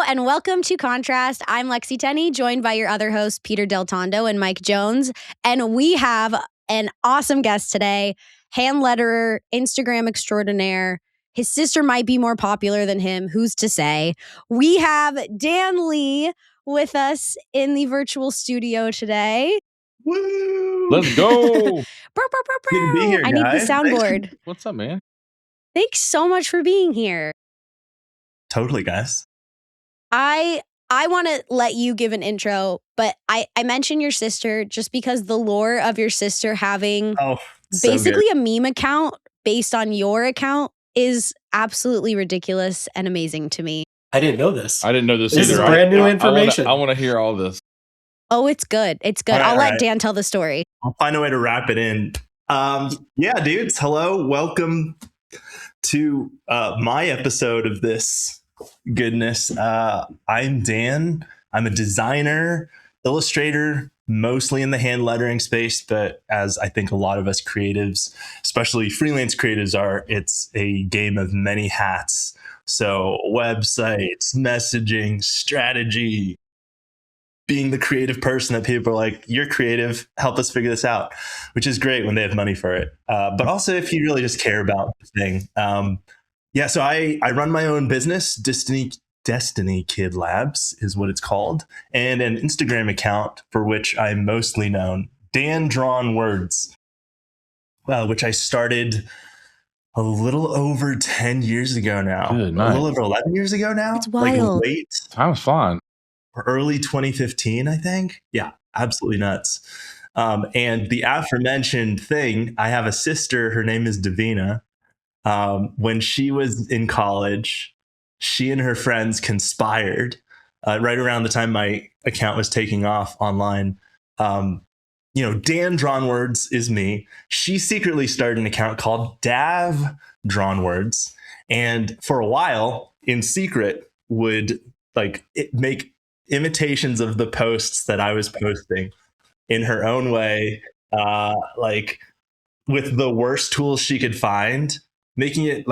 and welcome to Contrast. I'm Lexi Tenney, joined by your other hosts, Peter Del Tondo and Mike Jones. And we have an awesome guest today, hand letterer, Instagram extraordinaire. His sister might be more popular than him. Who's to say? We have Dan Lee with us in the virtual studio today. Woo! Let's go. Good to be here, I need the guys. soundboard. What's up, man? Thanks so much for being here. Totally, guys. I want to let you give an intro, but I mentioned your sister just because the lore of your sister having basically a meme account based on your account is absolutely ridiculous and amazing to me. I didn't know this. I didn't know this This either. is brand new information. I want to hear all this. Oh, it's good. It's good. I'll let Dan tell the story. I'll find a way to wrap it in. Yeah, dudes. Hello. Welcome to my episode of this goodness. I'm Dan. I'm a designer, illustrator, mostly in the hand lettering space, but as I think a lot of us creatives, especially freelance creatives are, it's a game of many hats. So websites, messaging, strategy, being the creative person that people are like, you're creative, help us figure this out, which is great when they have money for it. But also if you really just care about the thing. Yeah, so I run my own business, Destiny Kid Labs is what it's called, and an Instagram account for which I'm mostly known, Dan Drawn Words, which I started a little over 10 years ago now. Good a night. little over 11 years ago now. It's wild. Like late Time's flying. or early 2015, I think. Yeah, absolutely nuts. And the aforementioned thing, I have a sister, her name is Davina. When she was in college, she and her friends conspired right around the time my account was taking off online. Dan Drawn Words is me. She secretly started an account called Dav Drawn Words. And for a while, in secret, would make imitations of the posts that I was posting in her own way, with the worst tools she could find, making it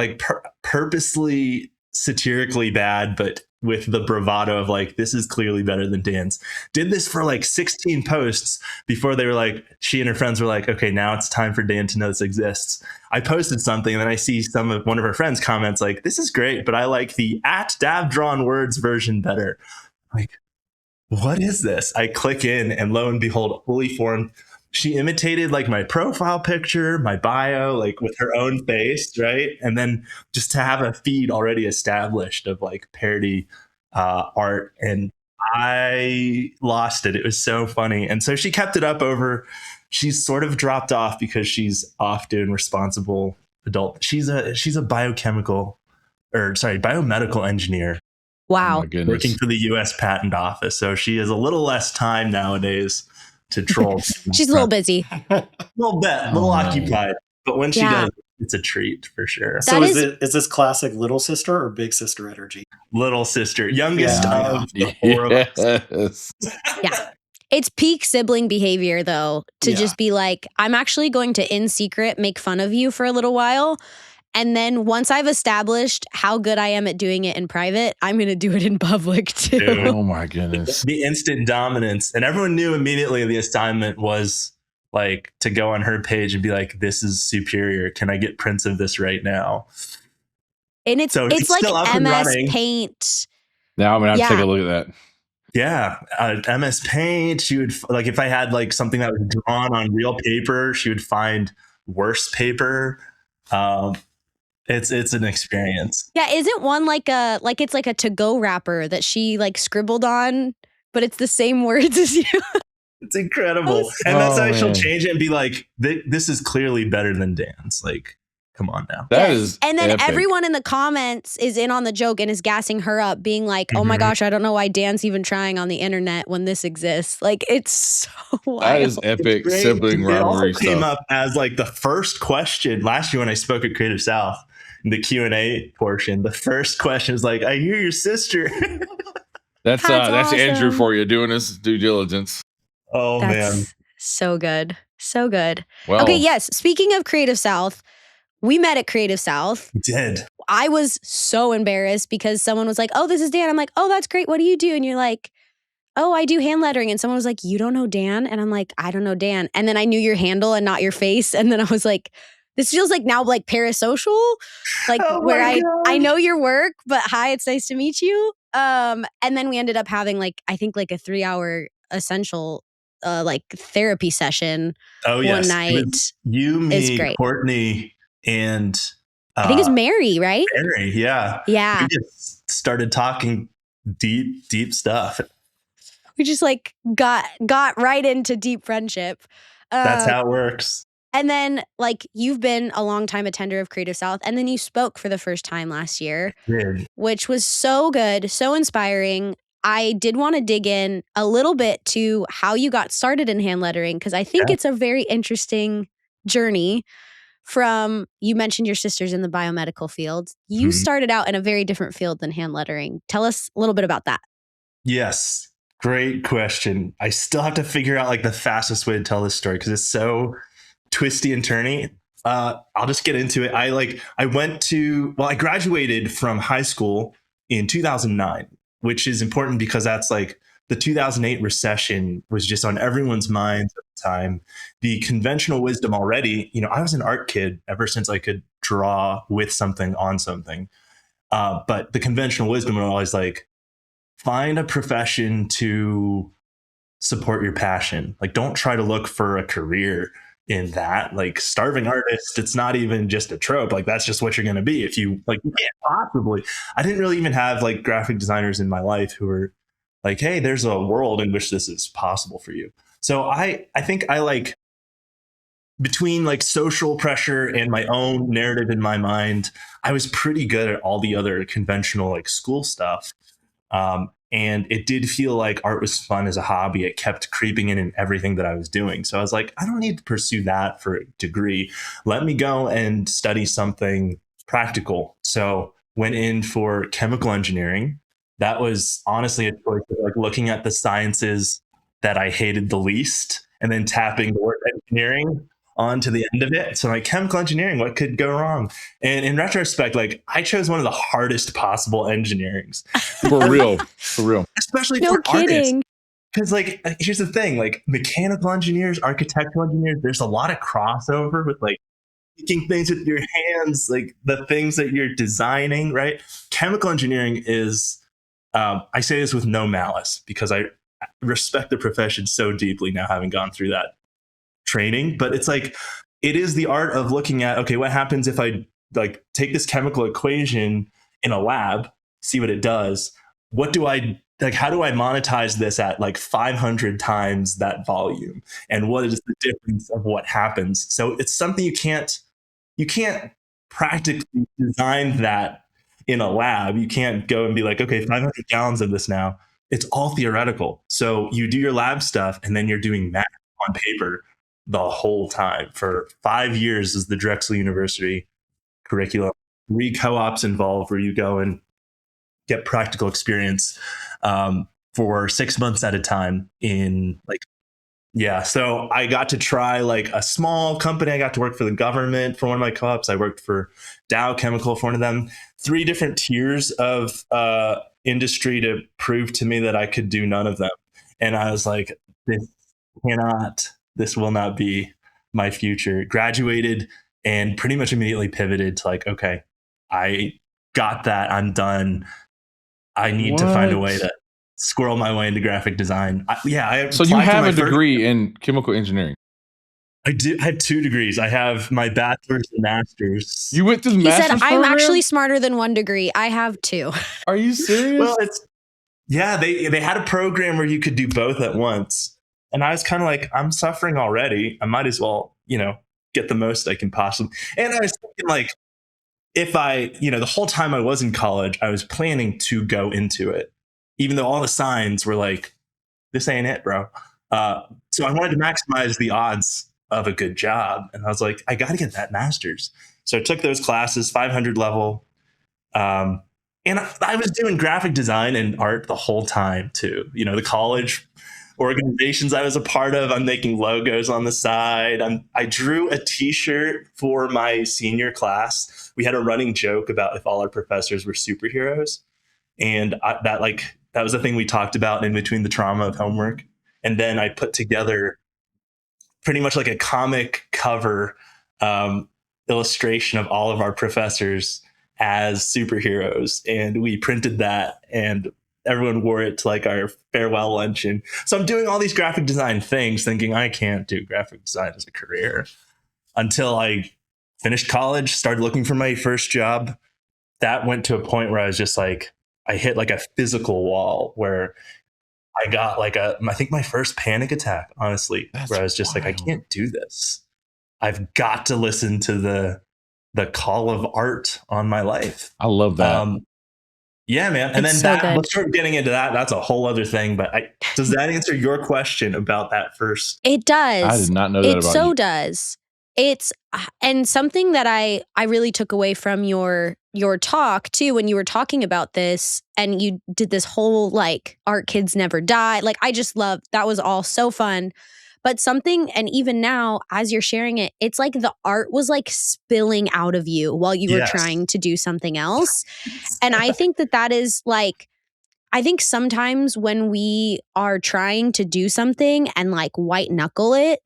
purposely satirically bad, but with the bravado of this is clearly better than Dan's. Did this for 16 posts before they were she and her friends were okay, now it's time for Dan to know this exists. I posted something and then I see one of her friends comments this is great, but I like the @Dav Drawn Words version better. What is this? I click in and lo and behold, fully formed. She imitated my profile picture, my bio, with her own face, right? And then just to have a feed already established of parody art. And I lost it. It was so funny. And so she kept it up she's sort of dropped off because she's off doing responsible adult. She's a biomedical engineer. Wow. Oh my goodness. Working for the US Patent Office. So she has a little less time nowadays to troll. She's a little busy. A little occupied. But when she Yeah. does, it's a treat for sure. So is this classic little sister or big sister energy? Little sister, youngest Yeah. of the four of us. Yes. Yeah. It's peak sibling behavior, though, to Yeah. just be I'm actually going to, in secret, make fun of you for a little while. And then once I've established how good I am at doing it in private, I'm going to do it in public, too. Dude. Oh my goodness. The instant dominance. And everyone knew immediately the assignment was to go on her page and be this is superior. Can I get prints of this right now? And it's So like still up and MS running. Paint. Now I'm going to have to Yeah. take a look at that. Yeah, MS Paint. She would if I had something that was drawn on real paper, she would find worse paper. It's an experience. Yeah, isn't one it's like a to-go wrapper that she scribbled on, but it's the same words as you? It's incredible. And that's how she'll man. change it and be this is clearly better than Dan's. Come on now. That Yes. is And then epic. everyone in the comments is in on the joke and is gassing her up, being oh my gosh, I don't know why Dan's even trying on the internet when this exists. It's so wild. That is epic Great. sibling It also rivalry came stuff. up as the first question last year when I spoke at Creative South in the Q&A portion. The first question was I hear your sister. That's awesome. Andrew for you doing his due diligence. Oh, man. That's so good. So good. Well, Okay, yes. Speaking of Creative South, we met at Creative South. You did. I was so embarrassed because someone was like, oh, this is Dan. I'm like, oh, that's great. What do you do? And you're like, oh, I do hand lettering. And someone was like, you don't know Dan? And I'm like, I don't know Dan. And then I knew your handle and not your face. And then I was like, this feels like now like parasocial, like where I know your work, but hi, it's nice to meet you. And then we ended up having like, I think like a 3-hour essential like therapy session one night. You, me, great. Courtney, and I think it's Mary, right? Mary, yeah. Yeah. We just started talking deep stuff. We just like got right into deep friendship. That's how it works. And then like you've been a long time attender of Creative South, and then you spoke for the first time last year, which was so good, so inspiring. I did want to dig in a little bit to how you got started in hand lettering, because I think it's a very interesting journey. From, you mentioned your sister's in the biomedical field. You started out in a very different field than hand lettering. Tell us a little bit about that. Yes. Great question. I still have to figure out like the fastest way to tell this story because it's so twisty and turny. I'll just get into it. I graduated from high school in 2009, which is important because that's like the 2008 recession was just on everyone's minds at the time. The conventional wisdom already, I was an art kid ever since I could draw with something on something. But the conventional wisdom was always like, find a profession to support your passion. Like, don't try to look for a career in that. Like, starving artist, it's not even just a trope. Like, that's just what you're going to be. If you like, you can't possibly. I didn't really even have like graphic designers in my life who were like, hey, there's a world in which this is possible for you. So I think I like, between like social pressure and my own narrative in my mind, I was pretty good at all the other conventional like school stuff. And it did feel like art was fun as a hobby. It kept creeping in everything that I was doing. So I was like, I don't need to pursue that for a degree. Let me go and study something practical. So went in for chemical engineering. That was honestly a choice of like looking at the sciences that I hated the least and then tapping the word engineering onto the end of it. So like, chemical engineering, what could go wrong? And in retrospect, like, I chose one of the hardest possible engineerings. For real. Especially no for kidding. artists. Because like, here's the thing, like mechanical engineers, architectural engineers, there's a lot of crossover with like making things with your hands, like the things that you're designing, right? Chemical engineering is, I say this with no malice because I respect the profession so deeply now, having gone through that training. But it's like, it is the art of looking at, okay, what happens if I like take this chemical equation in a lab, see what it does? What do I like? How do I monetize this at like 500 times that volume? And what is the difference of what happens? So it's something you can't practically design that in a lab. You can't go and be like, okay, 500 gallons of this now. It's all theoretical. So you do your lab stuff and then you're doing math on paper the whole time. For 5 years is the Drexel University curriculum. 3 co-ops involved where you go and get practical experience for 6 months at a time in like, yeah. So I got to try like a small company. I got to work for the government for one of my co-ops. I worked for Dow Chemical for one of them. 3 different tiers of industry to prove to me that I could do none of them. And I was like, this will not be my future. Graduated and pretty much immediately pivoted to like, okay, I got that. I'm done. I need to find a way to squirrel my way into graphic design. So you have a degree in chemical engineering? I have 2 degrees. I have my bachelor's and master's. You went to the He master's said, program? I'm actually smarter than 1 degree. I have 2. Are you serious? Well, they had a program where you could do both at once. And I was kind of like, I'm suffering already. I might as well, get the most I can possibly. And I was thinking like, if I, the whole time I was in college, I was planning to go into it, even though all the signs were like, this ain't it, bro. So I wanted to maximize the odds of a good job. And I was like, I got to get that master's. So I took those classes, 500 level. And I was doing graphic design and art the whole time too. The college organizations I was a part of. I'm making logos on the side. I drew a t-shirt for my senior class. We had a running joke about if all our professors were superheroes. And that was the thing we talked about in between the trauma of homework. And then I put together pretty much like a comic cover illustration of all of our professors as superheroes. And we printed that and everyone wore it to like our farewell luncheon. So I'm doing all these graphic design things thinking I can't do graphic design as a career until I finished college, started looking for my first job. That went to a point where I was just like, I hit like a physical wall where I got like I think my first panic attack, honestly, where I was just like, I can't do this. I've got to listen to the call of art on my life. I love that. Yeah, man. And It's then so good. let's start getting into that. That's a whole other thing. But does that answer your question about that first? It does. I did not know that It about so you. does. It's and something that I really took away from your talk too, when you were talking about this and you did this whole like art kids never die. Like I just love that was all so fun. But something, and even now as you're sharing it, it's like the art was like spilling out of you while you were Yes. trying to do something else. And I think that is like, I think sometimes when we are trying to do something and like white knuckle it,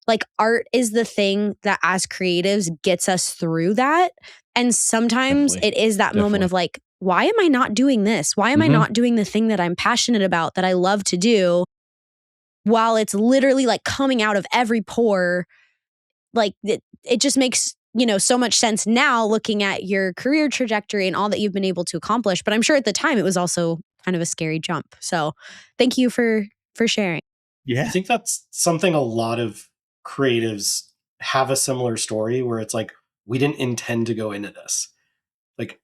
like art is the thing that as creatives gets us through that. And sometimes Definitely. it is that moment of like, why am I not doing this? Why am I not doing the thing that I'm passionate about, that I love to do, while it's literally like coming out of every pore? Like it just makes, so much sense now looking at your career trajectory and all that you've been able to accomplish. But I'm sure at the time it was also kind of a scary jump. So thank you for sharing. Yeah. I think that's something a lot of creatives have a similar story where it's like, we didn't intend to go into this. Like,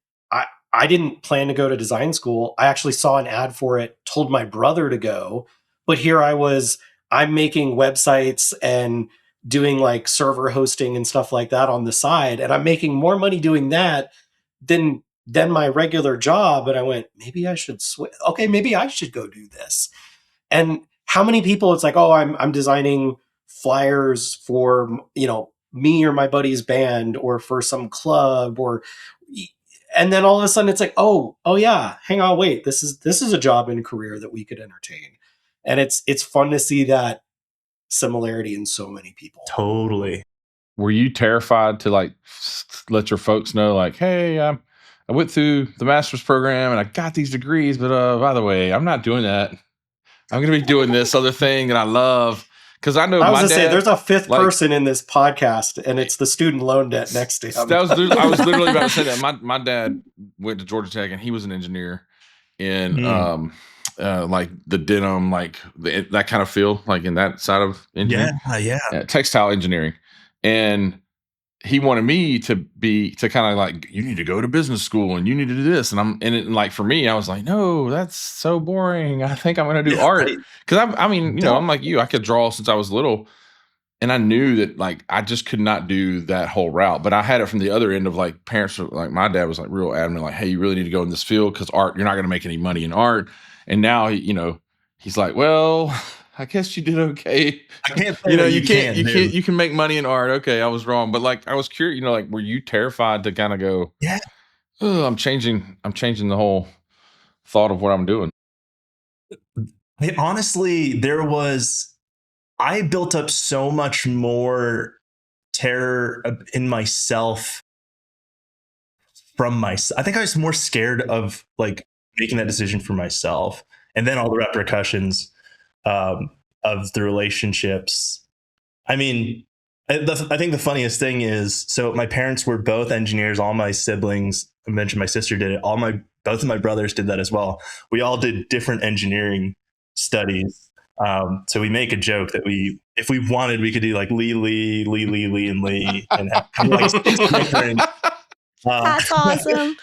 I didn't plan to go to design school. I actually saw an ad for it, told my brother to go, but here I'm making websites and doing like server hosting and stuff like that on the side. And I'm making more money doing that than my regular job. And I went, maybe I should switch. Okay, maybe I should go do this. And how many people it's like, oh, I'm designing flyers for, me or my buddy's band or for some club and then all of a sudden it's like, oh yeah, hang on, wait, this is a job and career that we could entertain. And it's fun to see that similarity in so many people. Totally. Were you terrified to like let your folks know, like, hey, I went through the master's program and I got these degrees, but by the way, I'm not doing that. I'm going to be doing this other thing that I love. Because I know I was my going to say, dad, there's a fifth like, person in this podcast, and it's the student loan debt next to him. I was literally about to say that. My dad went to Georgia Tech, and he was an engineer in like the denim, like that kind of field, like in that side of engineering. Yeah. Textile engineering. And he wanted me to kind of like, you need to go to business school and you need to do this. And like for me, I was like, no, that's so boring. I think I'm going to do art. Because I'm like you, I could draw since I was little. And I knew that like I just could not do that whole route. But I had it from the other end of like parents, like my dad was like real adamant, like, hey, you really need to go in this field because art, you're not going to make any money in art. And now, he's like, well, I guess you did okay. I can't say you can make money in art. Okay, I was wrong. But like I was curious, like, were you terrified to kind of go, yeah, oh, I'm changing the whole thought of what I'm doing? Honestly, I built up so much more terror in myself I think I was more scared of like making that decision for myself, and then all the repercussions of the relationships. I mean, I think the funniest thing is, so my parents were both engineers. All my siblings, I mentioned my sister did it. Both of my brothers did that as well. We all did different engineering studies. So we make a joke that if we wanted, we could do like Lee, and Lee, and have like 6 different That's awesome.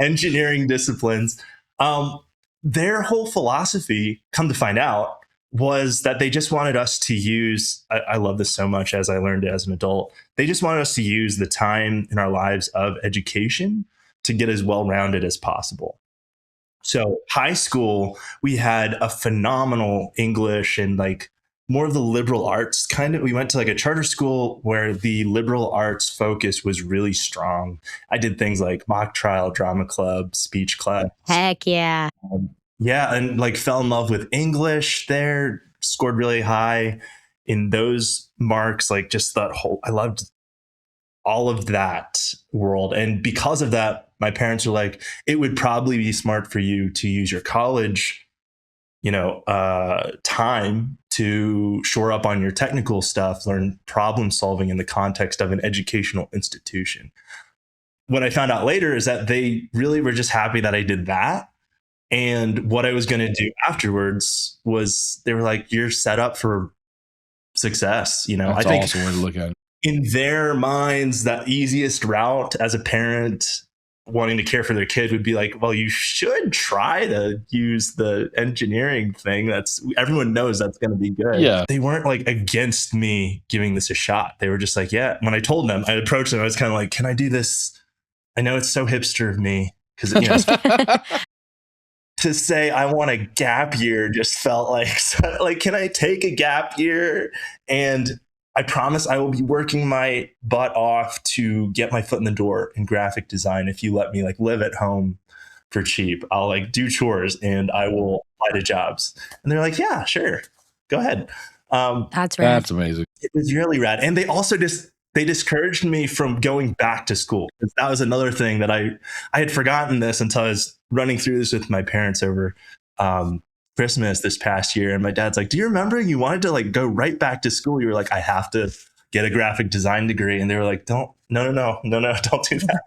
engineering disciplines. Their whole philosophy, come to find out, was that they just wanted us to use, I love this so much as I learned it as an adult, they just wanted us to use the time in our lives of education to get as well-rounded as possible. So high school, we had a phenomenal English and like more of the liberal arts kind of. We went to like a charter school where the liberal arts focus was really strong. I did things like mock trial, drama club, speech class. Heck yeah. Yeah, and like fell in love with English there, scored really high in those marks. Like just that whole, I loved all of that world. And because of that, my parents were like, it would probably be smart for you to use your college, time to shore up on your technical stuff, learn problem solving in the context of an educational institution. What I found out later is that they really were just happy that I did that. And what I was going to do afterwards was they were like, you're set up for success. That's I think awesome way to look at it. In their minds, that easiest route as a parent wanting to care for their kid would be like, well, you should try to use the engineering thing. Everyone knows that's going to be good. Yeah. They weren't like against me giving this a shot. They were just like, yeah. When I told them, I approached them, I was kind of like, can I do this? I know it's so hipster of me because, to say I want a gap year just felt like, can I take a gap year? And I promise I will be working my butt off to get my foot in the door in graphic design. If you let me like live at home for cheap, I'll like do chores and I will apply to jobs. And they're like, yeah, sure, go ahead. That's rad. That's amazing. It was really rad. And they also they discouraged me from going back to school. That was another thing that I had forgotten this until I was running through this with my parents over Christmas this past year. And my dad's like, do you remember you wanted to like go right back to school? You were like, I have to get a graphic design degree. And they were like, no, don't do that.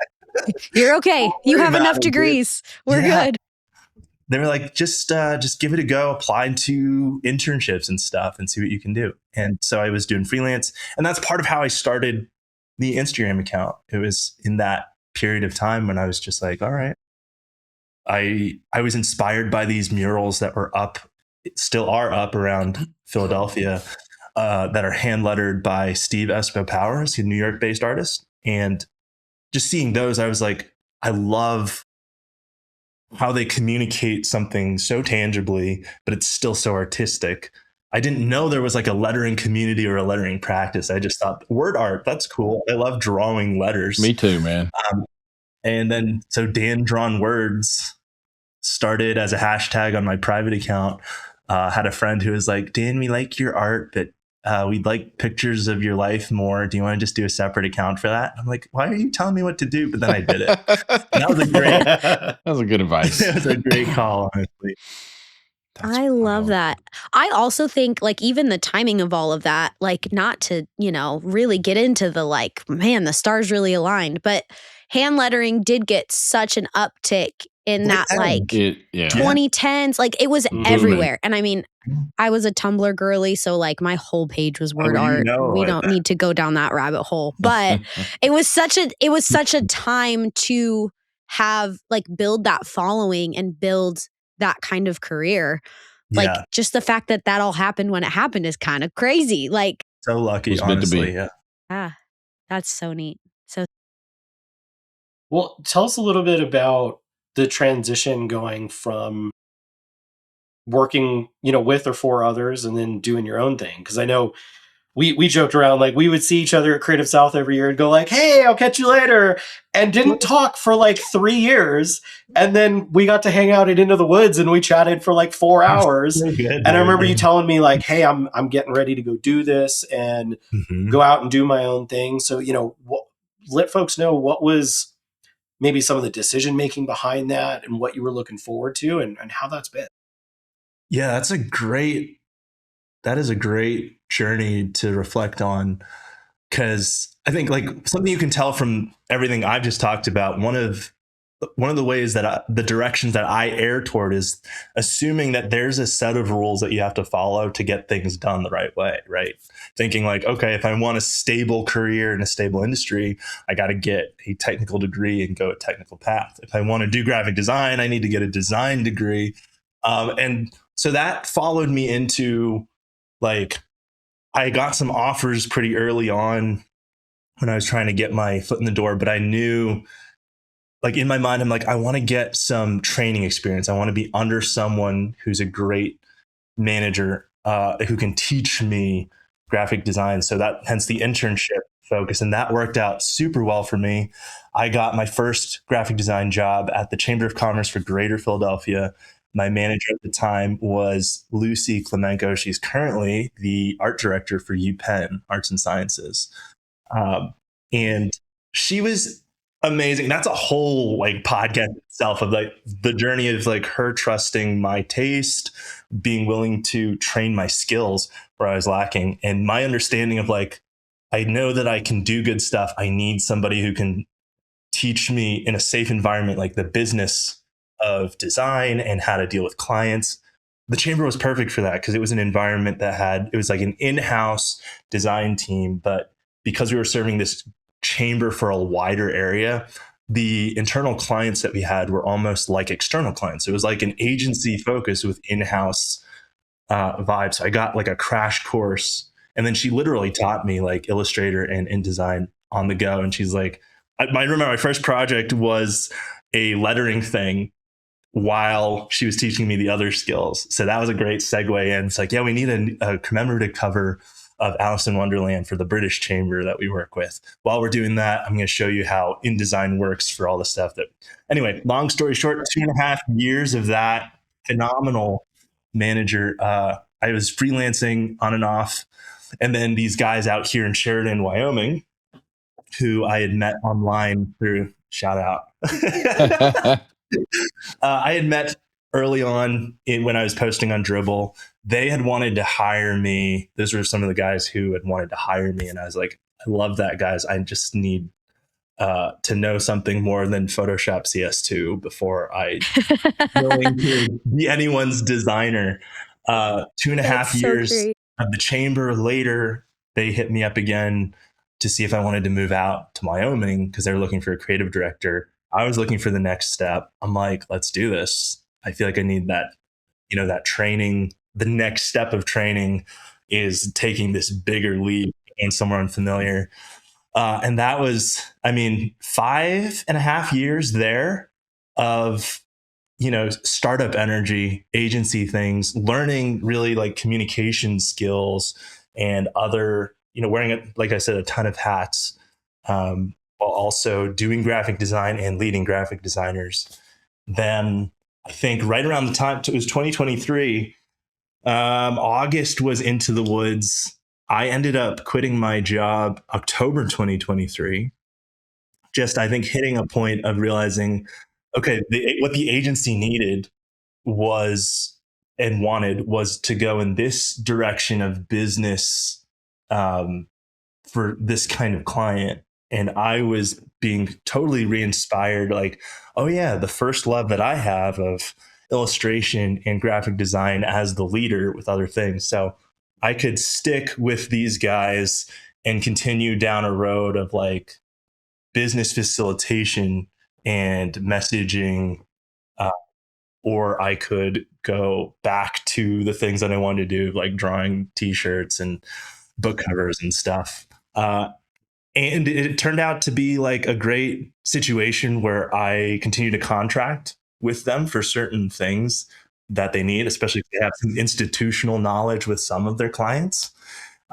You're okay. You have enough degrees. We're good. They were like, just give it a go, apply to internships and stuff and see what you can do. And so I was doing freelance. And that's part of how I started the Instagram account. It was in that period of time when I was just like, all right. I was inspired by these murals that were still are up around Philadelphia, that are hand lettered by Steve Espo Powers, a New York based artist. And just seeing those, I was like, I love how they communicate something so tangibly, but it's still so artistic. I didn't know there was like a lettering community or a lettering practice. I just thought word art, that's cool. I love drawing letters. Me too, man. And then so Dan Drawn Words started as a hashtag on my private account. Had a friend who was like, Dan, we like your art, but we'd like pictures of your life more. Do you want to just do a separate account for that? I'm like, why are you telling me what to do? But then I did it. And that was a good advice. It was a great call, honestly. I love that. I also think like even the timing of all of that, like not to, really get into the like, man, the stars really aligned, but hand lettering did get such an uptick in that like 2010s. Like it was everywhere. And I mean, I was a Tumblr girly, so like my whole page was word art. We don't need to go down that rabbit hole. But it was such a time to have like build that following and build that kind of career. Like just the fact that all happened when it happened is kind of crazy. Like so lucky, honestly. Yeah. That's so neat. So well, tell us a little bit about the transition going from working, with or for others and then doing your own thing. Because I know we joked around, like we would see each other at Creative South every year and go like, hey, I'll catch you later. And didn't talk for like 3 years. And then we got to hang out at Into the Woods and we chatted for like 4 hours. And I remember you telling me like, hey, I'm getting ready to go do this and go out and do my own thing. So, let folks know what was maybe some of the decision making behind that and what you were looking forward to and how that's been. Yeah, that is a great journey to reflect on, because I think like something you can tell from everything I've just talked about, one of the ways that the directions that I err toward is assuming that there's a set of rules that you have to follow to get things done the right way, right? Thinking like, okay, if I want a stable career in a stable industry, I got to get a technical degree and go a technical path. If I want to do graphic design, I need to get a design degree. And so that followed me into like, I got some offers pretty early on when I was trying to get my foot in the door, but I knew like in my mind, I'm like, I want to get some training experience. I want to be under someone who's a great manager, who can teach me graphic design. So that hence the internship focus. And that worked out super well for me. I got my first graphic design job at the Chamber of Commerce for Greater Philadelphia. My manager at the time was Lucy Klemenko. She's currently the art director for UPenn Arts and Sciences. Um, and she was amazing. That's a whole like podcast itself of like the journey of like her trusting my taste, being willing to train my skills where I was lacking, and my understanding of like, I know that I can do good stuff. I need somebody who can teach me in a safe environment, like the business of design and how to deal with clients. The chamber was perfect for that because it was an environment that it was like an in-house design team, but because we were serving this chamber for a wider area, the internal clients that we had were almost like external clients. It was like an agency focus with in-house vibe. So I got like a crash course, and then she literally taught me like Illustrator and InDesign on the go. And she's like, I remember my first project was a lettering thing while she was teaching me the other skills. So that was a great segue in. It's like, yeah, we need a commemorative cover of Alice in Wonderland for the British Chamber that we work with. While we're doing that, I'm going to show you how InDesign works for all the stuff that, anyway, long story short, 2.5 years of that phenomenal manager. I was freelancing on and off. And then these guys out here in Sheridan, Wyoming, who I had met online through, shout out. I had met early on when I was posting on Dribble. They had wanted to hire me. Those were some of the guys who had wanted to hire me. And I was like, I love that, guys. I just need to know something more than Photoshop CS2 before I willing to be anyone's designer. 2.5 years of the chamber later, they hit me up again to see if I wanted to move out to Wyoming because they're looking for a creative director. I was looking for the next step. I'm like, let's do this. I feel like I need that, that training. The next step of training is taking this bigger leap and somewhere unfamiliar. And that was, 5.5 years there of, startup energy, agency things, learning really like communication skills and other, wearing, like I said, a ton of hats, while also doing graphic design and leading graphic designers. Then I think right around the time, it was 2023, August was Into the Woods. I ended up quitting my job October 2023. Just, I think, hitting a point of realizing, okay, what the agency needed was to go in this direction of business, for this kind of client. And I was being totally re-inspired, like, oh yeah, the first love that I have of illustration and graphic design as the leader with other things. So I could stick with these guys and continue down a road of like business facilitation and messaging, or I could go back to the things that I wanted to do, like drawing t-shirts and book covers and stuff. And it turned out to be like a great situation where I continue to contract with them for certain things that they need, especially if they have some institutional knowledge with some of their clients.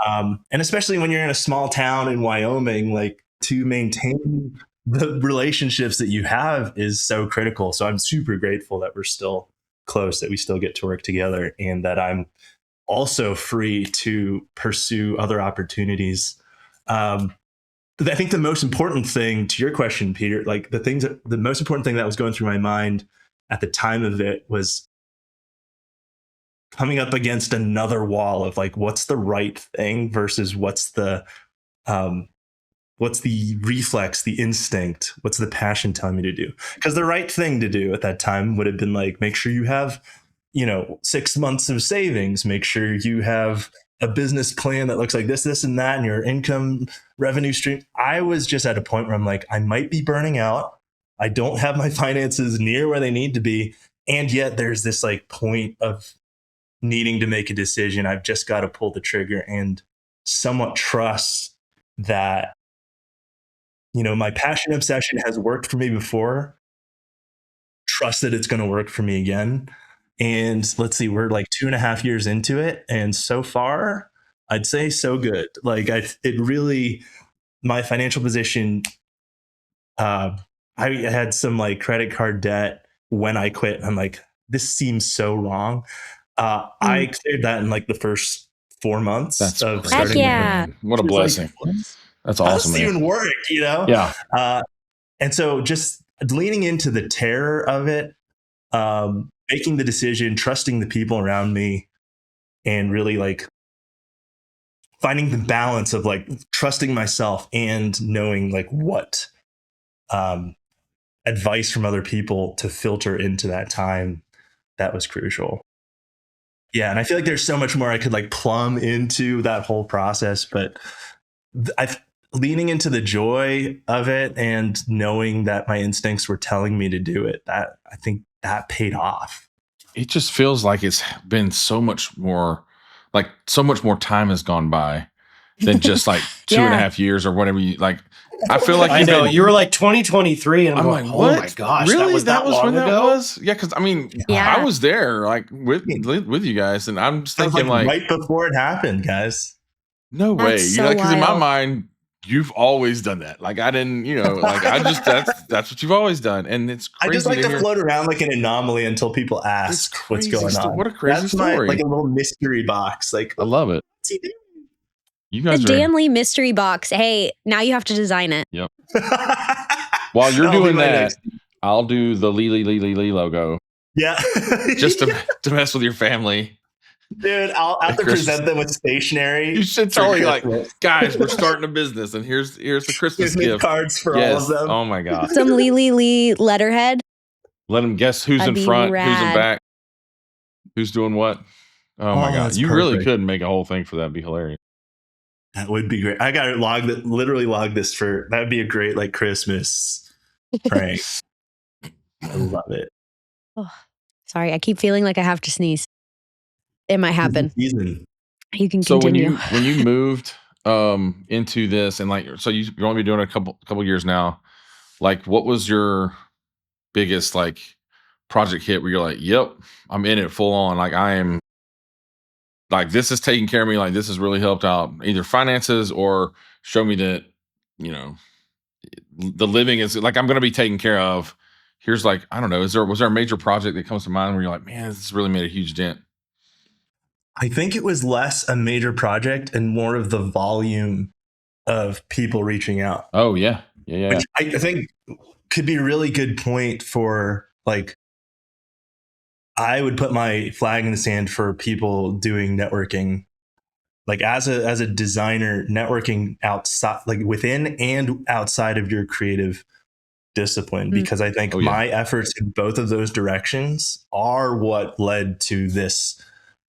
And especially when you're in a small town in Wyoming, like to maintain the relationships that you have is so critical. So I'm super grateful that we're still close, that we still get to work together, and that I'm also free to pursue other opportunities. I think the most important thing to your question, Peter, like the most important thing that was going through my mind at the time of it was coming up against another wall of like, what's the right thing versus what's the reflex, the instinct, what's the passion telling me to do? Because the right thing to do at that time would have been like, make sure you have, 6 months of savings, make sure you have a business plan that looks like this, and that, and your income revenue stream. I was just at a point where I'm like, I might be burning out. I don't have my finances near where they need to be. And yet there's this like point of needing to make a decision. I've just got to pull the trigger and somewhat trust that, my passion obsession has worked for me before. trust that it's going to work for me again. And let's see, we're like 2.5 years into it. And so far, I'd say so good. Like it really, my financial position, I had some like credit card debt when I quit. I'm like, this seems so wrong. I cleared that in like the first 4 months That's of crazy, Heck starting. yeah. man. What a blessing. Like, That's how awesome, does this man. even work? You know? Yeah. And so just leaning into the terror of it, making the decision, trusting the people around me, and really like finding the balance of like trusting myself and knowing like what advice from other people to filter into that time, that was crucial. Yeah, and I feel like there's so much more I could like plumb into that whole process, but I've leaning into the joy of it and knowing that my instincts were telling me to do it. That I think that paid off. It just feels like it's been so much more, like so much more time has gone by than just like 2.5 years or whatever you like. I feel like I know you were like 2023, and I'm like, going, what? oh my gosh, really? that was long when ago. that was? Yeah, because I mean, Yeah. I was there like with you guys, and I'm just That was thinking like right before it happened, guys. no way. That's You know, so because in my wild. mind, you've always done that. Like I didn't, like I just that's what you've always done, and it's I crazy just like to hear. float around like an anomaly until people It's ask what's crazy. going on. What a crazy That's story. like a little mystery box. Like, I love it. what's he doing? You The guys are. Dan Lee mystery box. Hey, now you have to design it. Yep. While you're That'll be doing my that, next- I'll do the Lee logo Yeah. just to mess with your family. Dude, I'll have to Christmas. present them with stationery. You should for totally like, Christmas. guys, we're starting a business, and here's the Christmas Give me gift. cards for Yes. all of them. Oh my god. Some Lee letterhead. Let them guess who's That'd in be front, who's in rad. back, who's doing what. Oh my god, that's you really perfect. could make a whole thing for that. It'd be hilarious. That would be great. I got to literally log this for, that'd be a great like Christmas prank. I love it. Oh, sorry, I keep feeling like I have to sneeze. It might happen. Season. You can So continue. when you moved into this, and like, so you've only been doing it a couple years now, like what was your biggest like project hit where you're like, yep, I'm in it full on, like I am, like this is taking care of me, like this has really helped out either finances or show me that the living is like I'm going to be taken care of. Here's like, I don't know, was there a major project that comes to mind where you're like, man, this has really made a huge dent? I think it was less a major project and more of the volume of people reaching out. Oh yeah. Which I think could be a really good point for like, I would put my flag in the sand for people doing networking. Like as a designer, networking outside, like within and outside of your creative discipline, because I think my efforts in both of those directions are what led to this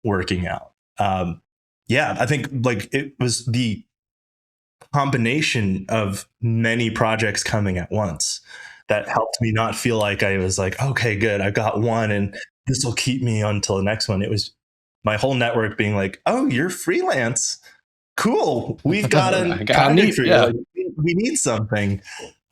working out. I think like it was the combination of many projects coming at once that helped me not feel like I was like, okay, good, I got one and this will keep me until the next one. It was my whole network being like, oh, you're freelance. Cool. We've got a project for you. Like, we need something.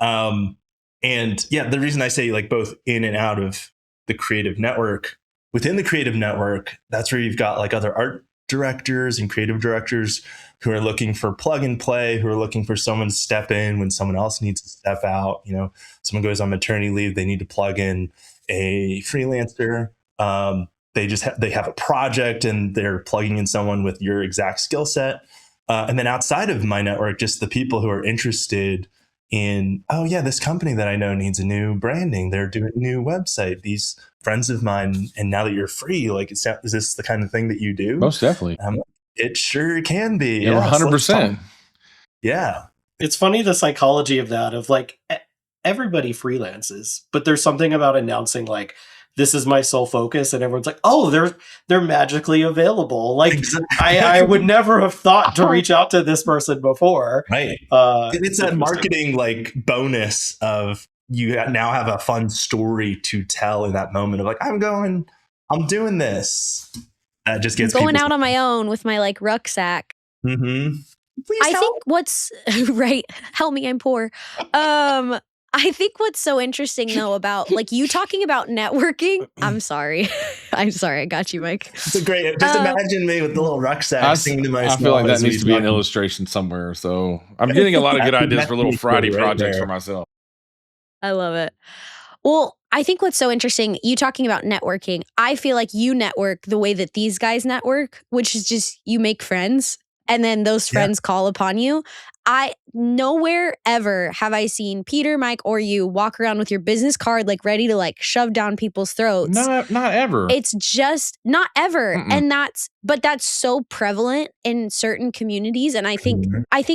And yeah, the reason I say like both in and out of the creative network, within the creative network, that's where you've got like other art directors and creative directors who are looking for plug and play, who are looking for someone to step in when someone else needs to step out. Someone goes on maternity leave, they need to plug in a freelancer. They have a project and they're plugging in someone with your exact skill set. And then outside of my network, just the people who are interested in, oh yeah, this company that I know needs a new branding. They're doing a new website. These friends of mine, and now that you're free, like, is this the kind of thing that you do? Most definitely. It sure can be. Yeah, 100%. Yeah. It's funny, the psychology of that, of like everybody freelances, but there's something about announcing like, this is my sole focus, and everyone's like, oh, they're magically available. Like exactly. I would never have thought to reach out to this person before. Right. It's that marketing like bonus of you now have a fun story to tell in that moment of like, I'm doing this. That just gets going out on my own with my like rucksack. Mm-hmm. I think what's right. Help me, I'm poor. I think what's so interesting though about like you talking about networking. I'm sorry. I'm sorry. I got you, Mike. It's a great. Just imagine me with the little rucksack singing to myself. I feel like that as needs we to be an talk. illustration somewhere. So I'm getting a lot of good ideas for little Friday right projects there. for myself. I love it. Well, I think what's so interesting, you talking about networking, I feel like you network the way that these guys network, which is just you make friends and then those friends call upon you. I nowhere ever have I seen Peter, Mike, or you walk around with your business card like ready to like shove down people's throats. Not ever. It's just not ever. Mm-mm. And that's so prevalent in certain communities. And I think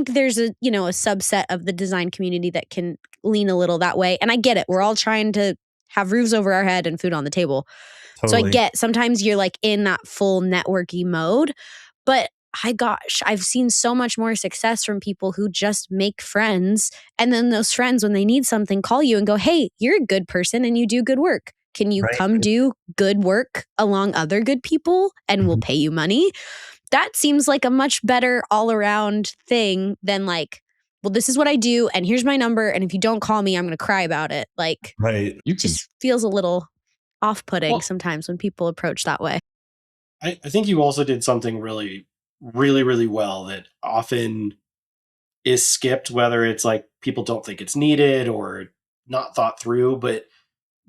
there's a subset of the design community that can lean a little that way. And I get it. We're all trying to have roofs over our head and food on the table. So I get sometimes you're like in that full networky mode, but I've seen so much more success from people who just make friends. And then those friends, when they need something, call you and go, hey, you're a good person and you do good work. Can you come do good work along other good people and we'll pay you money? That seems like a much better all around thing than like, well, this is what I do and here's my number. And if you don't call me, I'm going to cry about it. Like, just feels a little off-putting sometimes when people approach that way. I think you also did something really, really, really well that often is skipped, whether it's like people don't think it's needed or not thought through, but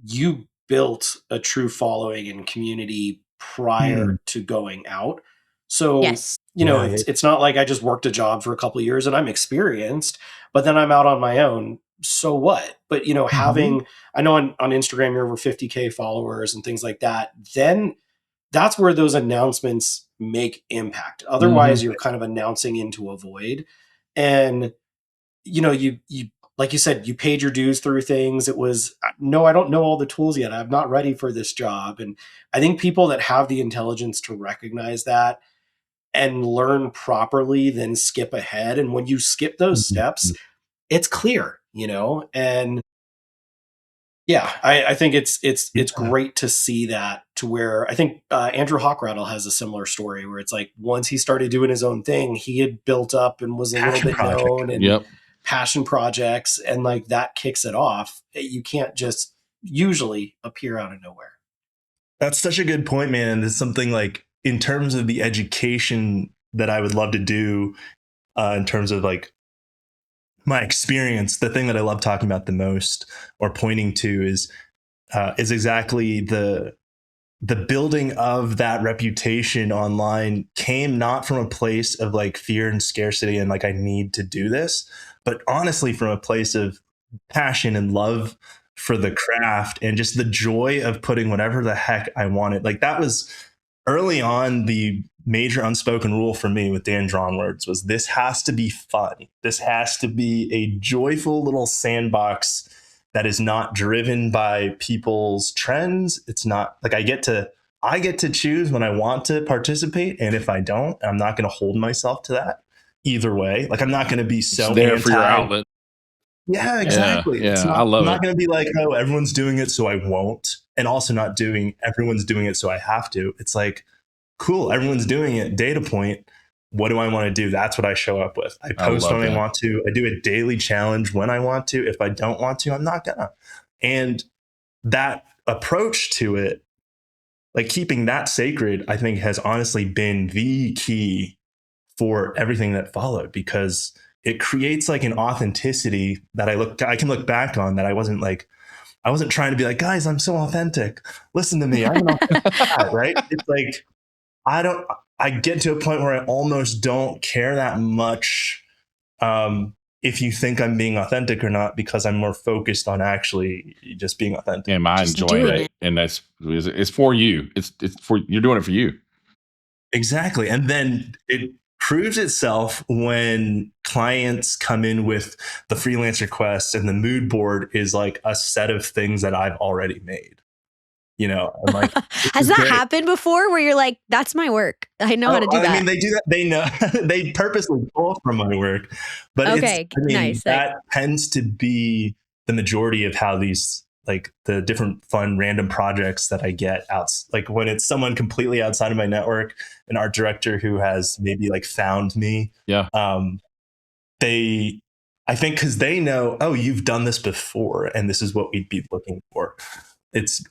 you built a true following and community prior to going out. So, it's not like I just worked a job for a couple of years and I'm experienced, but then I'm out on my own. So what? But, having, I know on Instagram, you're over 50K followers and things like that. Then that's where those announcements make impact. Otherwise, you're kind of announcing into a void. And, you like you said, you paid your dues through things. It was, no, I don't know all the tools yet. I'm not ready for this job. And I think people that have the intelligence to recognize that and learn properly, then skip ahead. And when you skip those steps, it's clear, and yeah, I think it's great to see that, to where I think Andrew Hochradel has a similar story where it's like once he started doing his own thing, he had built up and was a little bit known and passion projects, and like that kicks it off. You can't just usually appear out of nowhere. That's such a good point, man. It's something like in terms of the education that I would love to do in terms of like my experience, the thing that I love talking about the most or pointing to is exactly the building of that reputation online came not from a place of like fear and scarcity and like I need to do this, but honestly from a place of passion and love for the craft and just the joy of putting whatever the heck I wanted. Like that was early on the major unspoken rule for me with Dan Drawn Words was this has to be fun. This has to be a joyful little sandbox that is not driven by people's trends. It's not like I get to choose when I want to participate. And if I don't, I'm not going to hold myself to that either way. Like I'm not going to be so it's there for your outlet. Yeah, exactly. Yeah, I love it. I'm not going to be like, oh, everyone's doing it, so I won't. And also not doing, everyone's doing it, so I have to. It's like, cool, everyone's doing it. Data point. What do I want to do? That's what I show up with. I post when I want to. I do a daily challenge when I want to. If I don't want to, I'm not gonna. And that approach to it, like keeping that sacred, I think has honestly been the key for everything that followed, because it creates like an authenticity that I can look back on, that I wasn't trying to be like, guys, I'm so authentic. Listen to me. I'm an authentic guy, right? It's like, I get to a point where I almost don't care that much if you think I'm being authentic or not, because I'm more focused on actually just being authentic. And I enjoy it. And it's for you. It's for, you're doing it for you. Exactly. And then it proves itself when clients come in with the freelance requests and the mood board is like a set of things that I've already made. I'm like, has that happened before where you're like, that's my work, I know how to do that? I mean, they do that. They know. They purposely pull from my work, but nice. That tends to be the majority of how these, like the different fun random projects that I get out. Like when it's someone completely outside of my network, an art director who has maybe like found me. Yeah. They I think because they know, oh, you've done this before and this is what we'd be looking for. It's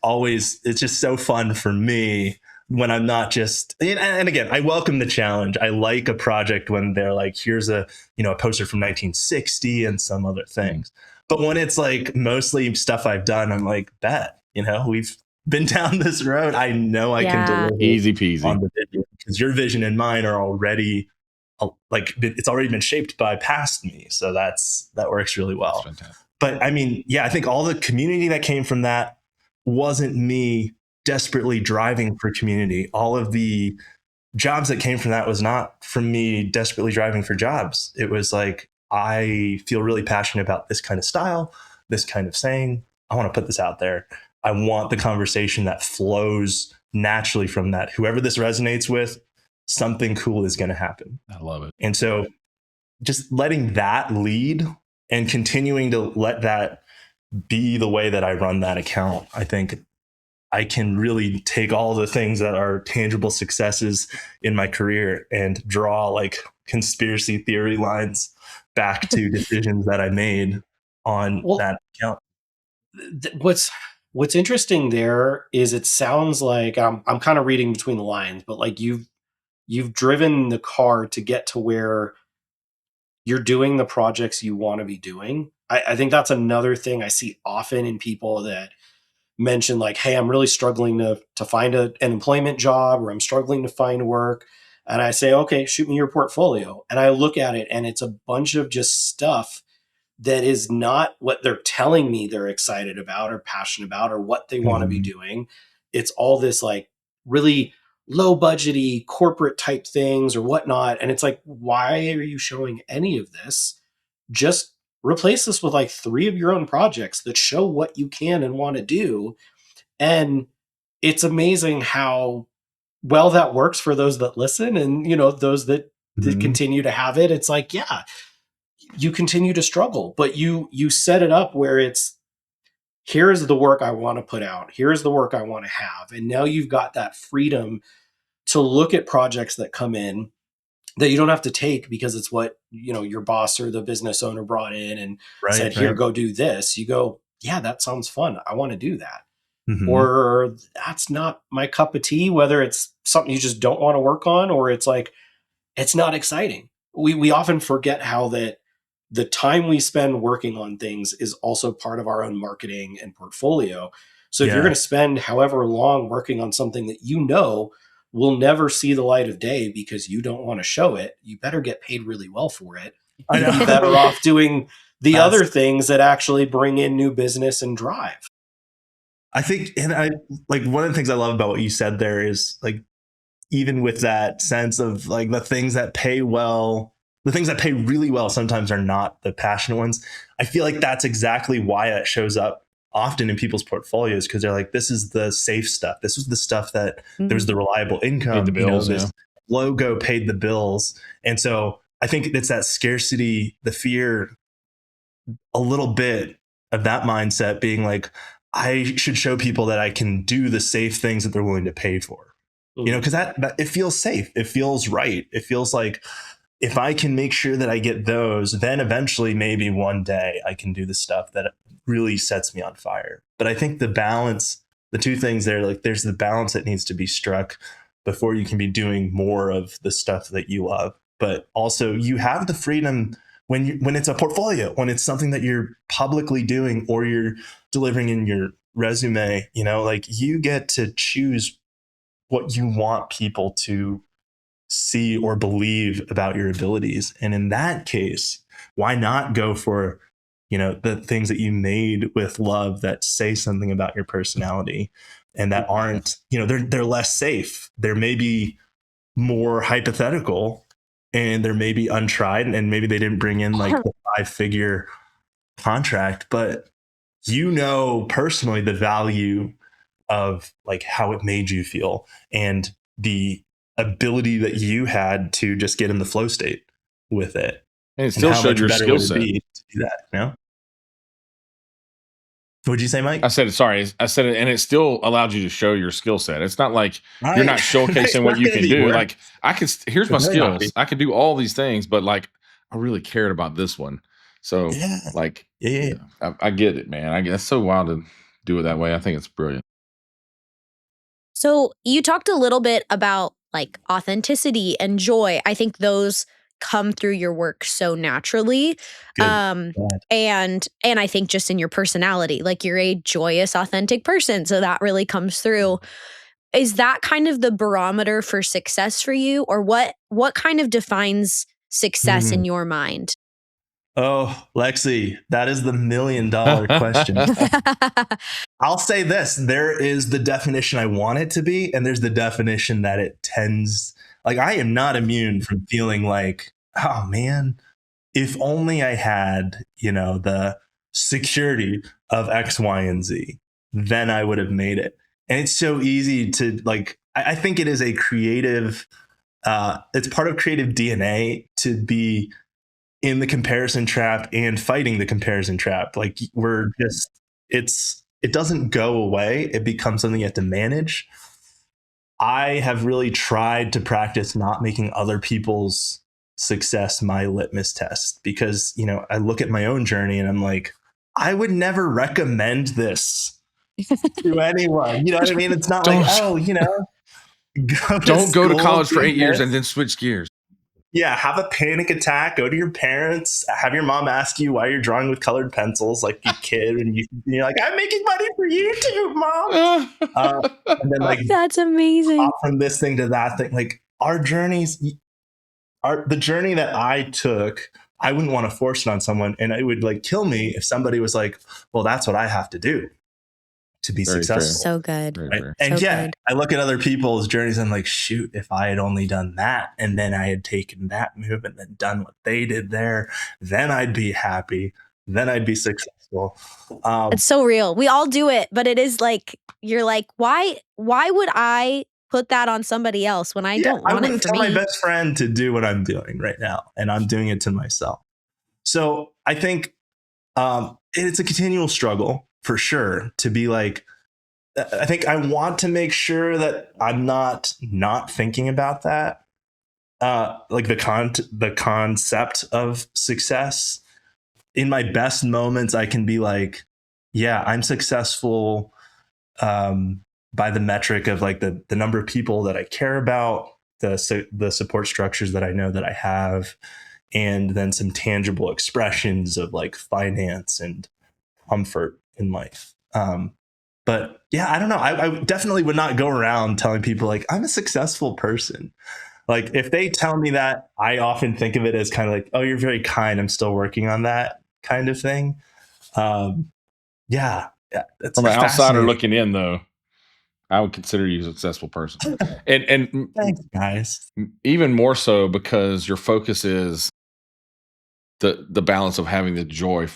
just so fun for me when I'm not just, and again, I welcome the challenge. I like a project when they're like, here's a poster from 1960 and some other things. But when it's like mostly stuff I've done, I'm like, we've been down this road. I know I can deliver easy peasy on the video because your vision and mine are already like it's already been shaped by past me. So that works really well. But I mean, yeah, I think all the community that came from that wasn't me desperately driving for community. All of the jobs that came from that was not from me desperately driving for jobs. It was like, I feel really passionate about this kind of style, this kind of saying. I want to put this out there. I want the conversation that flows naturally from that. Whoever this resonates with, something cool is going to happen. I love it. And so just letting that lead and continuing to let that be the way that I run that account, I think I can really take all the things that are tangible successes in my career and draw like conspiracy theory lines back to decisions that I made on that account. What's interesting there is it sounds like I'm kind of reading between the lines, but like you've driven the car to get to where you're doing the projects you want to be doing. I think that's another thing I see often in people that mention like, hey, I'm really struggling to find an employment job, or I'm struggling to find work. And I say, okay, shoot me your portfolio. And I look at it and it's a bunch of just stuff that is not what they're telling me they're excited about or passionate about or what they want to be doing. It's all this like really low budgety corporate type things or whatnot. And it's like, why are you showing any of this? Just replace this with like 3 of your own projects that show what you can and want to do. And it's amazing how well that works for those that listen and, those that continue to have it. It's like, yeah, you continue to struggle, but you set it up where it's, here's the work I want to put out. Here's the work I want to have. And now you've got that freedom to look at projects that come in that you don't have to take because it's what, your boss or the business owner brought in and said, here, go do this. You go, yeah, that sounds fun. I want to do that. Or that's not my cup of tea, whether it's something you just don't want to work on, or it's like, it's not exciting. We often forget how that the time we spend working on things is also part of our own marketing and portfolio. So if you're going to spend however long working on something that will never see the light of day because you don't want to show it, you better get paid really well for it. You'd be better off doing the other things that actually bring in new business and drive. I think, and I like one of the things I love about what you said there is like, even with that sense of like the things that pay well, the things that pay really well sometimes are not the passionate ones. I feel like that's exactly why that shows up often in people's portfolios, because they're like, this is the safe stuff. This was the stuff that there's the reliable income. The bills, this logo paid the bills. And so I think it's that scarcity, the fear, a little bit of that mindset being like, I should show people that I can do the safe things that they're willing to pay for. Because that it feels safe. It feels right. It feels like if I can make sure that I get those, then eventually maybe one day I can do the stuff that really sets me on fire. But I think the balance, the two things there, like there's the balance that needs to be struck before you can be doing more of the stuff that you love. But also you have the freedom when it's a portfolio, when it's something that you're publicly doing or you're delivering in your resume, like you get to choose what you want people to see or believe about your abilities. And in that case, why not go for, the things that you made with love that say something about your personality and that aren't, they're less safe. They're maybe more hypothetical and they're maybe untried and maybe they didn't bring in like the 5-figure contract, but personally the value of like how it made you feel and the ability that you had to just get in the flow state with it. And it still showed your skill set. To do that, What'd you say, Mike? I said it, and it still allowed you to show your skill set. It's not like you're not showcasing what you can do. Like here's my skills. I can do all these things, but like I really cared about this one. So like, I get it, man. I guess it's so wild to do it that way. I think it's brilliant. So you talked a little bit about like authenticity and joy. I think those come through your work so naturally. Good. And I think just in your personality, like you're a joyous, authentic person. So that really comes through. Is that kind of the barometer for success for you? Or what kind of defines success in your mind? Oh, Lexi, that is the $1 million question. I'll say this. There is the definition I want it to be, and there's the definition that it tends, like, I am not immune from feeling like, oh man, if only I had, the security of X, Y, and Z, then I would have made it. And it's so easy to like, I think it is a creative, it's part of creative DNA to be in the comparison trap and fighting the comparison trap. Like it doesn't go away. It becomes something you have to manage. I have really tried to practice not making other people's success my litmus test because, I look at my own journey and I'm like, I would never recommend this to anyone. You know what I mean? It's not like, don't go to college for 8 years and then switch gears. Yeah, have a panic attack, go to your parents, have your mom ask you why you're drawing with colored pencils like you kid, and you're like, I'm making money for YouTube, Mom. And then like that's amazing. From this thing to that thing, like our journeys, the journey that I took, I wouldn't want to force it on someone, and it would like kill me if somebody was like, well, that's what I have to do to be successful. So good. Right? And so yeah, good. I look at other people's journeys and I'm like, shoot, if I had only done that and then I had taken that move and then done what they did there, then I'd be happy. Then I'd be successful. It's so real. We all do it, but it is like, you're like, why would I put that on somebody else when I don't want it for me? I wouldn't tell my best friend to do what I'm doing right now, and I'm doing it to myself. So I think it's a continual struggle for sure to be like, I think I want to make sure that I'm not thinking about that. Like the concept of success. In my best moments, I can be like, yeah, I'm successful by the metric of like the number of people that I care about, the support structures that I know that I have, and then some tangible expressions of like finance and comfort in life. But yeah, I don't know. I definitely would not go around telling people like I'm a successful person. Like if they tell me that, I often think of it as kind of like, oh, you're very kind. I'm still working on that kind of thing. Yeah. That's from an outsider looking in, though, I would consider you a successful person. and thanks, guys. Even more so because your focus is the balance of having the joy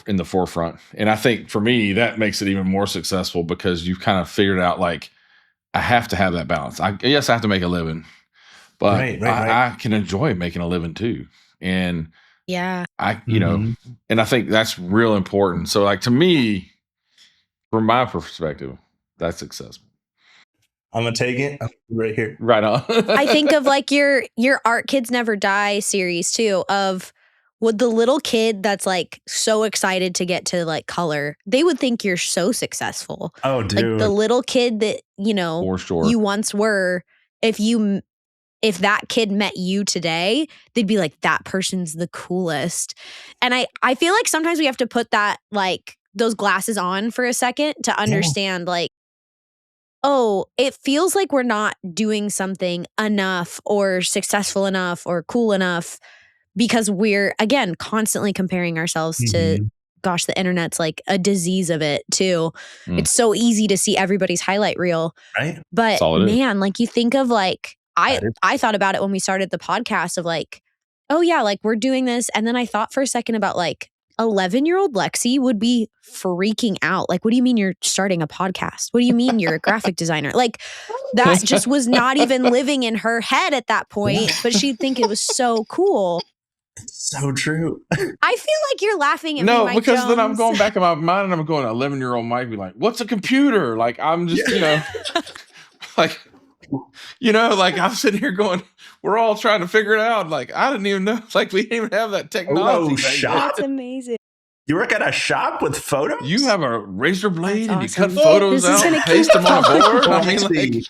in the forefront. And I think for me, that makes it even more successful because you've kind of figured out like, I have to have that balance. Yes, I have to make a living, but I can enjoy making a living too. And yeah, and I think that's real important. So like to me, from my perspective, that's successful. I'm gonna take it right here. Right on. I think of like your Art Kids Never Die series too, of would the little kid that's like so excited to get to like color, they would think you're so successful. Oh, dude. Like the little kid that, For sure. you once were, if that kid met you today, they'd be like, that person's the coolest. And I feel like sometimes we have to put that like those glasses on for a second to understand like, oh, it feels like we're not doing something enough or successful enough or cool enough because we're, again, constantly comparing ourselves to, gosh, the internet's like a disease of it too. It's so easy to see everybody's highlight reel. Right. But man, like you think of like, I thought about it when we started the podcast of like, oh yeah, like we're doing this. And then I thought for a second about like 11-year-old Lexi would be freaking out. Like, what do you mean you're starting a podcast? What do you mean you're a graphic designer? Like that just was not even living in her head at that point, but she'd think it was so cool. It's so true. I feel like you're laughing at me, Mike because Jones. then I'm going back in my mind and I'm going, 11-year-old Mike be like, what's a computer? Like, I'm just, like, You know, like I'm sitting here going, we're all trying to figure it out. Like I didn't even know, like we didn't even have that technology. shop. That's amazing. You work at a shop with photos? You have a razor blade and you awesome. cut photos This is out gonna and paste them on a board. Don't I mean, like, see.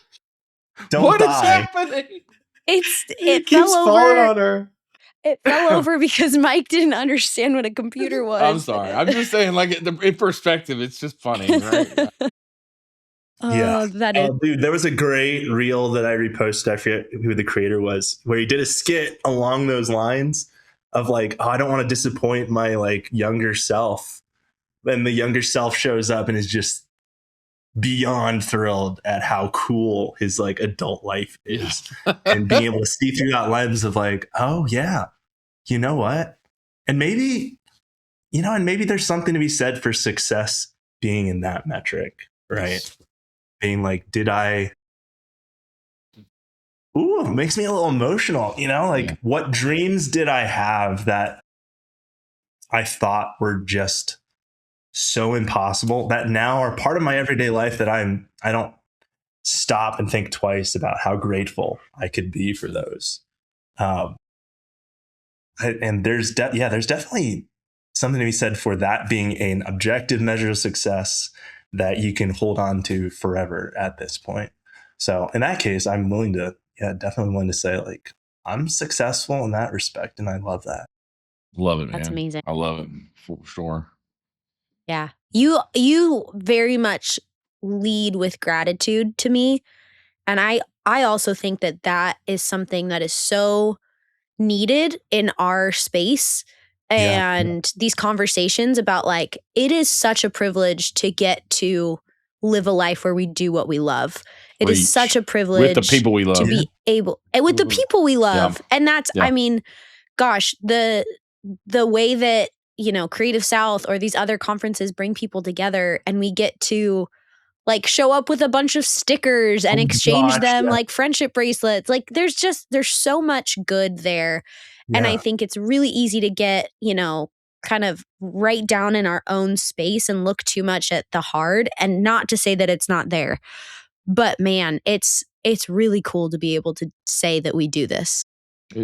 Don't what is die. happening? It It keeps fell falling over. on her. It fell over because Mike didn't understand what a computer was. I'm sorry. I'm just saying, like in perspective, it's just funny, right? Yeah. That is. Dude, there was a great reel that I reposted. I forget who the creator was, where he did a skit along those lines of like, oh, I don't want to disappoint my like younger self. Then the younger self shows up and is just beyond thrilled at how cool his like adult life is, and being able to see through that lens of like, oh yeah, you know what? And maybe, and maybe there's something to be said for success being in that metric, right? Being like, it makes me a little emotional, like what dreams did I have that I thought were just so impossible that now are part of my everyday life that I don't stop and think twice about how grateful I could be for those. And there's definitely something to be said for that being an objective measure of success that you can hold on to forever at this point. So in that case, I'm definitely willing to say like I'm successful in that respect, and I love that. Love it, man. That's amazing. I love it for sure. Yeah. You very much lead with gratitude to me. And I also think that is something that is so needed in our space. And these conversations about like, it is such a privilege to get to live a life where we do what we love. It is such a privilege with the people we love to be able, and with the people we love. And that's, I mean, gosh, the way that, Creative South or these other conferences bring people together, and we get to like show up with a bunch of stickers and exchange them like friendship bracelets. Like there's so much good there. And I think it's really easy to get, kind of right down in our own space and look too much at the hard, and not to say that it's not there. But man, it's really cool to be able to say that we do this.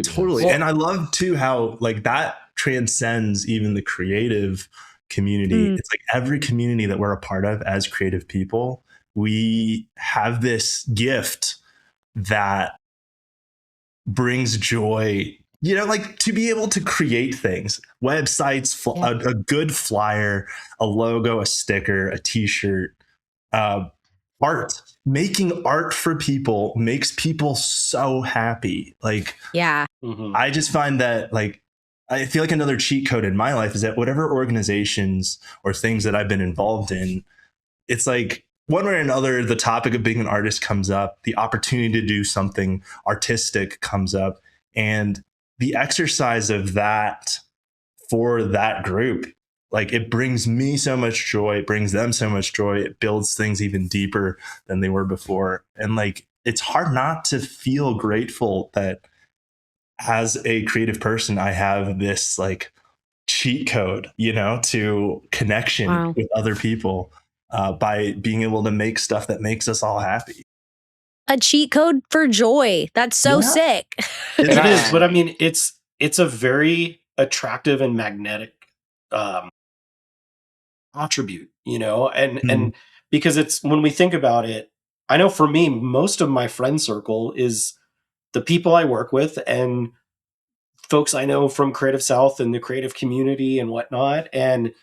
Totally. Well, and I love too how like that transcends even the creative community. It's like every community that we're a part of as creative people, we have this gift that brings joy, like to be able to create things, websites, a good flyer, a logo, a sticker, a t-shirt, art. Making art for people makes people so happy. Like, I just find that like, I feel like another cheat code in my life is that whatever organizations or things that I've been involved in, it's like one way or another, the topic of being an artist comes up, the opportunity to do something artistic comes up, and the exercise of that for that group, like it brings me so much joy, it brings them so much joy, it builds things even deeper than they were before. And like, it's hard not to feel grateful that as a creative person, I have this like cheat code, to connection with other people by being able to make stuff that makes us all happy. A cheat code for joy. That's so sick. It is, but I mean, it's a very attractive and magnetic attribute, and because it's, when we think about it, I know for me, most of my friend circle is the people I work with and folks I know from Creative South and the creative community and whatnot. And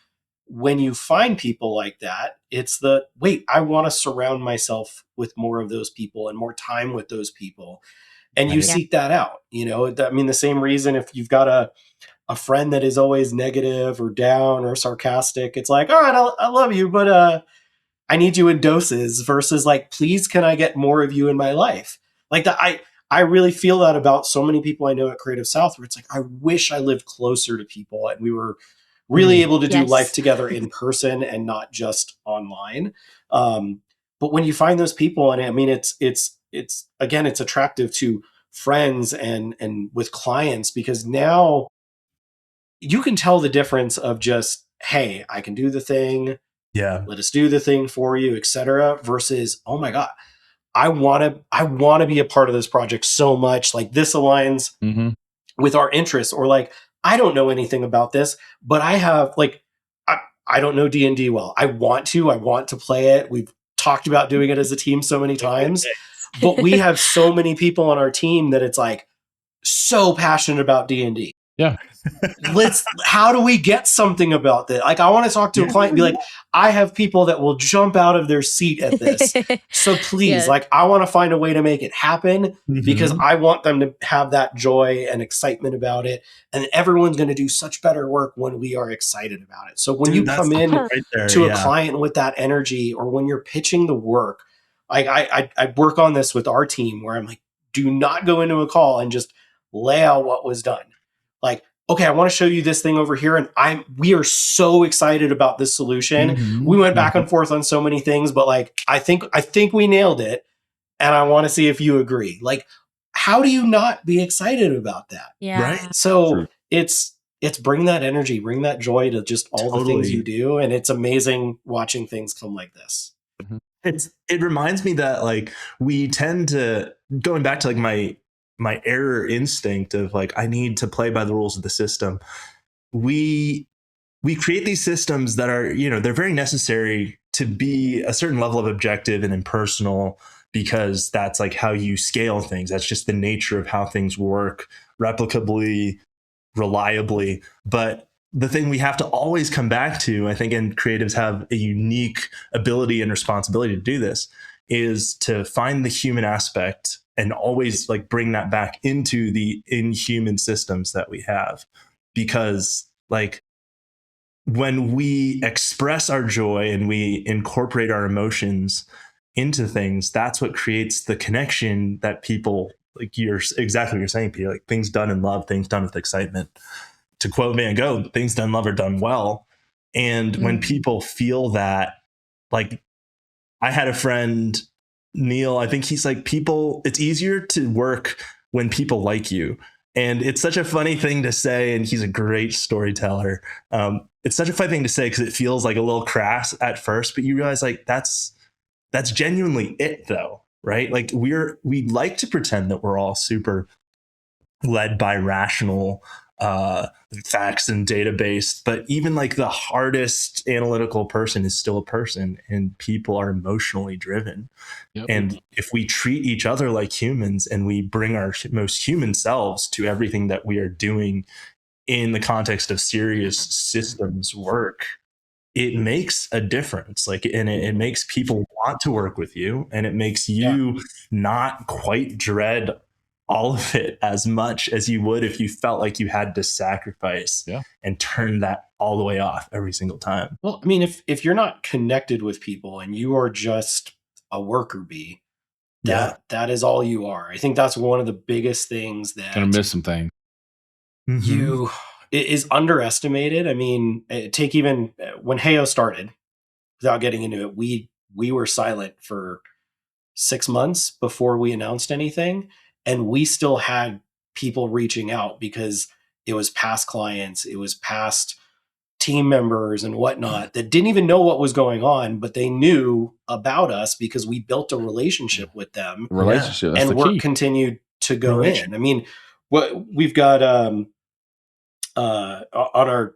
when you find people like that, it's I want to surround myself with more of those people and more time with those people. And you seek that out, I mean, the same reason if you've got a friend that is always negative or down or sarcastic, it's like, all right, I love you, but I need you in doses, versus like, please, can I get more of you in my life? Like that, I really feel that about so many people I know at Creative South, where it's like, I wish I lived closer to people and we were really able to do life together in person and not just online. But when you find those people, and I mean, it's again, it's attractive to friends and with clients, because now you can tell the difference of just, hey, I can do the thing. Yeah. Let us do the thing for you, etc. versus, oh my God, I want to be a part of this project so much. Like this aligns with our interests, or like, I don't know anything about this, but I have like, I don't know D&D well. I want to play it. We've talked about doing it as a team so many times, but we have so many people on our team that it's like so passionate about D&D. Yeah. How do we get something about that? Like, I want to talk to a client and be like, I have people that will jump out of their seat at this. So please, like, I want to find a way to make it happen because I want them to have that joy and excitement about it. And everyone's going to do such better work when we are excited about it. So when you come in to a client with that energy, or when you're pitching the work, I work on this with our team where I'm like, do not go into a call and just lay out what was done. Like, okay, I want to show you this thing over here. And we are so excited about this solution. We went back and forth on so many things, but like, I think we nailed it. And I want to see if you agree. Like, how do you not be excited about that? Yeah. Right. So it's bring that energy, bring that joy to just all the things you do. And it's amazing watching things come like this. It reminds me that like we tend to, going back to like my error instinct of like, I need to play by the rules of the system. We create these systems that are, they're very necessary to be a certain level of objective and impersonal, because that's like how you scale things. That's just the nature of how things work, replicably, reliably. But the thing we have to always come back to, I think, and creatives have a unique ability and responsibility to do this, is to find the human aspect and always like bring that back into the inhuman systems that we have. Because like when we express our joy and we incorporate our emotions into things, that's what creates the connection that people, like you're exactly what you're saying, Peter, like things done in love, things done with excitement. To quote Van Gogh, things done in love are done well. And when people feel that, like I had a friend, Neil, I think he's like, it's easier to work when people like you. And it's such a funny thing to say. And he's a great storyteller. It's such a funny thing to say because it feels like a little crass at first, but you realize like that's genuinely it though, right? Like we like to pretend that we're all super led by rational facts and database, but even like the hardest analytical person is still a person, and people are emotionally driven. And if we treat each other like humans and we bring our most human selves to everything that we are doing in the context of serious systems work, it makes a difference. Like, and it makes people want to work with you, and it makes you not quite dread all of it as much as you would if you felt like you had to sacrifice and turn that all the way off every single time. Well, I mean, if you're not connected with people and you are just a worker bee, that is all you are. I think that's one of the biggest things that gonna miss some things. It is underestimated. I mean, take even when Heyo started, without getting into it, we were silent for 6 months before we announced anything. And we still had people reaching out because it was past clients, it was past team members and whatnot that didn't even know what was going on, but they knew about us because we built a relationship with them. Relationship, and work continued to go in. I mean, what we've got on our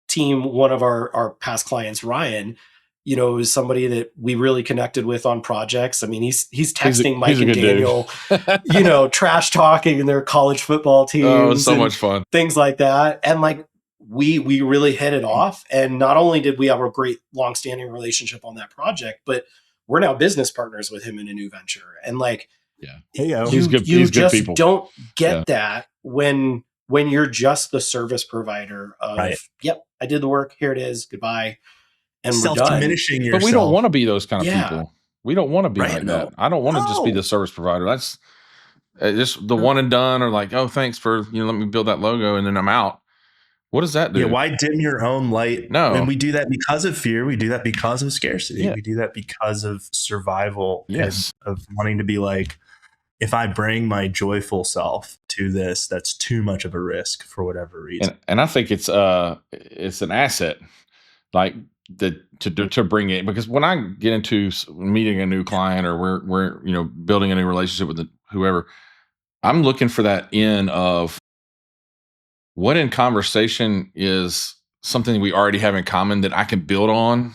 team, one of our past clients, Ryan, is somebody that we really connected with on projects. I mean, he's texting Mike and Daniel, trash talking their college football teams. Oh, it was so much fun. Things like that. And like, we really hit it off. And not only did we have a great longstanding relationship on that project, but we're now business partners with him in a new venture. And like, he's good just people. Don't get that when you're just the service provider of, I did the work, here it is, goodbye. And self-diminishing yourself. But we don't want to be those kind of people. We don't want to be like that. I don't want to just be the service provider. That's just the one and done, or like, oh, thanks for, let me build that logo and then I'm out. What does that do? Yeah, why dim your own light? No. And we do that because of fear. We do that because of scarcity. We do that because of survival and of wanting to be like, if I bring my joyful self to this, that's too much of a risk for whatever reason. And I think it's an asset. Like, to bring it, because when I get into meeting a new client or we're building a new relationship with whoever, I'm looking for that in of what in conversation is something we already have in common that I can build on,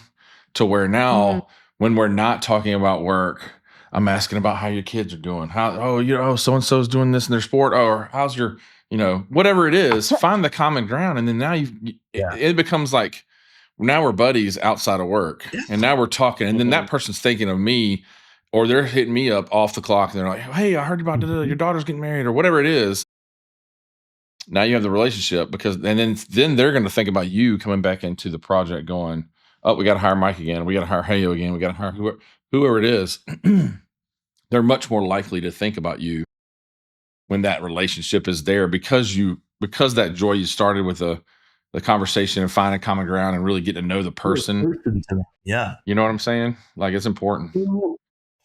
to where now when we're not talking about work, I'm asking about how your kids are doing. So and so's doing this in their sport, or how's your, whatever it is. Find the common ground, and then now it becomes like, now we're buddies outside of work, and now we're talking, and then that person's thinking of me, or they're hitting me up off the clock, and they're like, "Hey, I heard about your daughter's getting married," or whatever it is. Now you have the relationship, because, and then they're going to think about you coming back into the project, going, "Oh, we got to hire Mike again. We got to hire Hayo again. We got to hire whoever it is." They're much more likely to think about you when that relationship is there, because that joy you started with the conversation and finding common ground and really get to know the person. Yeah. You know what I'm saying? Like, it's important.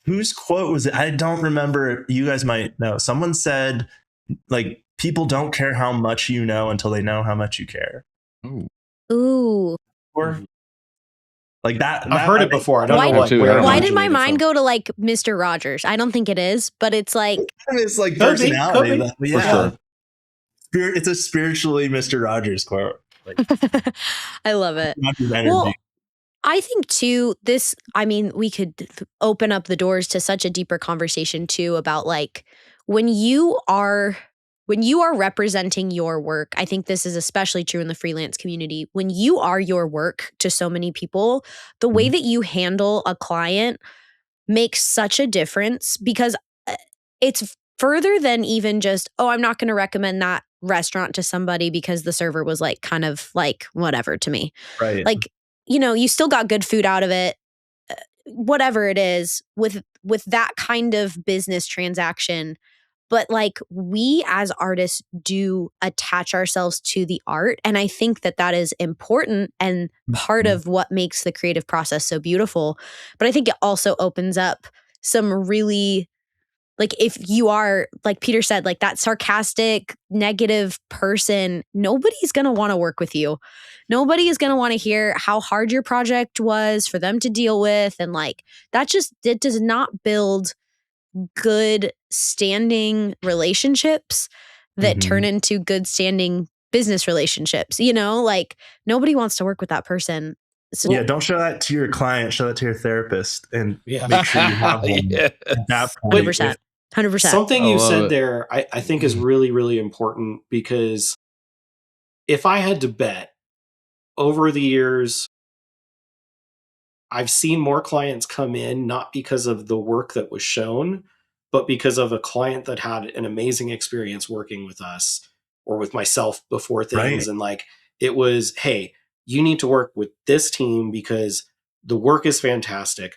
Whose quote was it? I don't remember. You guys might know. Someone said, like, people don't care how much you know until they know how much you care. Ooh. Or like that. I've heard it before. I don't know why did my mind go to like Mr. Rogers? I don't think it is, but it's like, it's like personality. Could be. Yeah. For sure. It's a spiritually Mr. Rogers quote. Like, I love it. Well, Well, I think too, we could open up the doors to such a deeper conversation too about like when you are representing your work. I think this is especially true in the freelance community. When you are your work to so many people, the way that you handle a client makes such a difference, because it's further than even just, oh, I'm not going to recommend that restaurant to somebody because the server was like kind of like whatever to me. right. Like, you still got good food out of it, whatever it is with that kind of business transaction. But like, we as artists do attach ourselves to the art. And I think that is important and part of what makes the creative process so beautiful. But I think it also opens up some really, like, if you are, like Peter said, like that sarcastic, negative person, nobody's going to want to work with you. Nobody is going to want to hear how hard your project was for them to deal with. And like, it does not build good standing relationships that turn into good standing business relationships. Like, nobody wants to work with that person. So Yeah, don't show that to your client. Show that to your therapist, and make sure you have one Yes. at that point. 100%. Something I you love said it. there, I think is really, really important, because if I had to bet, over the years, I've seen more clients come in not because of the work that was shown, but because of a client that had an amazing experience working with us or with myself before things. Right. And like, it was, hey, you need to work with this team because the work is fantastic.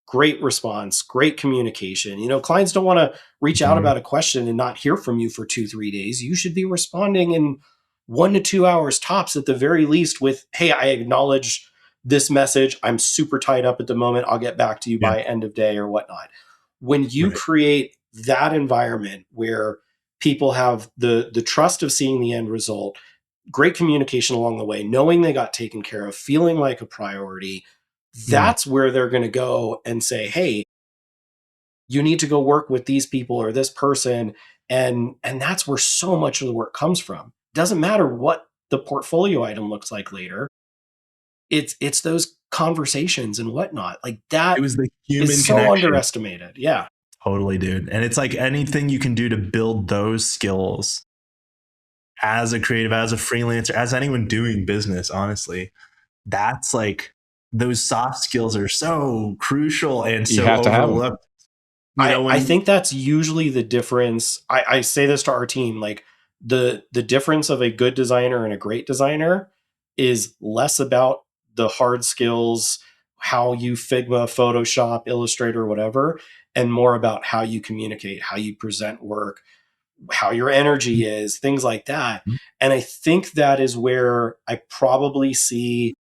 Great response, great communication. Clients don't want to reach out about a question and not hear from you for 2-3 days. You should be responding in 1 to 2 hours tops at the very least with, hey, I acknowledge this message. I'm super tied up at the moment. I'll get back to you by end of day or whatnot. When you create that environment where people have the trust of seeing the end result, great communication along the way, knowing they got taken care of, feeling like a priority, that's where they're going to go and say, hey, you need to go work with these people or this person. And that's where so much of the work comes from. Doesn't matter what the portfolio item looks like later. It's those conversations and whatnot. Like, that It was the human is so connection. underestimated. Yeah. Totally, dude. And it's like anything you can do to build those skills as a creative, as a freelancer, as anyone doing business, honestly, that's like, those soft skills are so crucial and You so have to have them. overlooked. I think that's usually the difference. I say this to our team, like the difference of a good designer and a great designer is less about the hard skills, how you Figma, Photoshop, Illustrator, whatever, and more about how you communicate, how you present work, how your energy is, things like that. And I think that is where I probably see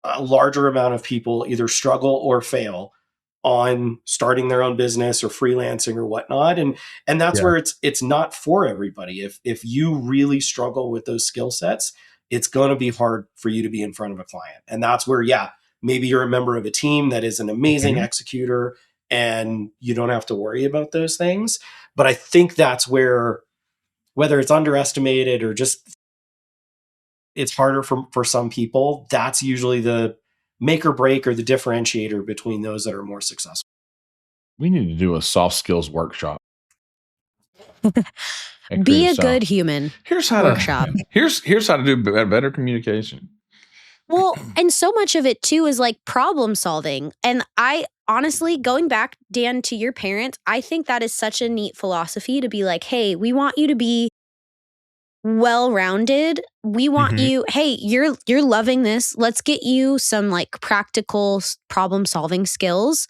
a larger amount of people either struggle or fail on starting their own business or freelancing or whatnot. And that's where it's not for everybody. If you really struggle with those skill sets, it's going to be hard for you to be in front of a client. And that's where, maybe you're a member of a team that is an amazing executor and you don't have to worry about those things. But I think that's where, whether it's underestimated or just it's harder for some people, that's usually the make or break or the differentiator between those that are more successful. We need to do a soft skills workshop. Be a good human. Here's how workshop. Here's how to do better communication. Well, and so much of it too is like problem solving. And I honestly, going back, Dan, to your parents, I think that is such a neat philosophy to be like, hey, we want you to be well-rounded. We want you, hey, you're loving this. Let's get you some like practical problem solving skills.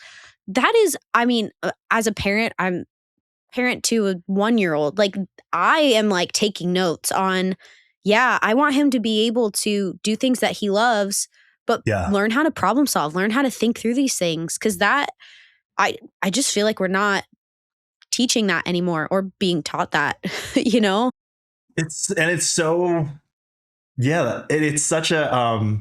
That is, I mean, as a parent, I'm parent to a 1-year-old. Like I am like taking notes on, I want him to be able to do things that he loves, but learn how to problem solve, learn how to think through these things. Cause that I just feel like we're not teaching that anymore or being taught that, you know? It's so, it's such a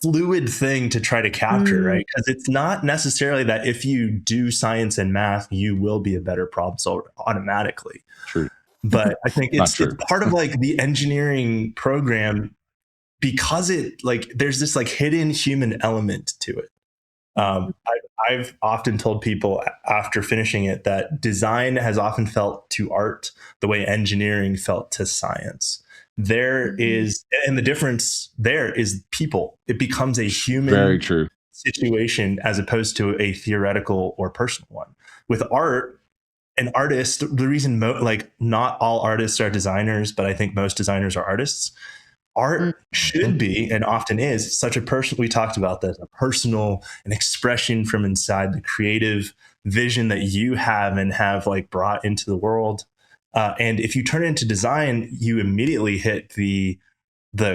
fluid thing to try to capture, right? Because it's not necessarily that if you do science and math, you will be a better problem solver automatically. True. But I think it's part of like the engineering program because it like there's this like hidden human element to it. I've often told people after finishing it that design has often felt to art the way engineering felt to science. There is, and the difference there is people. It becomes a human Very true. situation as opposed to a theoretical or personal one. With art, an artist, the reason like not all artists are designers, but I think most designers are artists. Art should be, and often is, such a personal, we talked about this, a personal, an expression from inside, the creative vision that you have and have like brought into the world. And if you turn it into design, you immediately hit the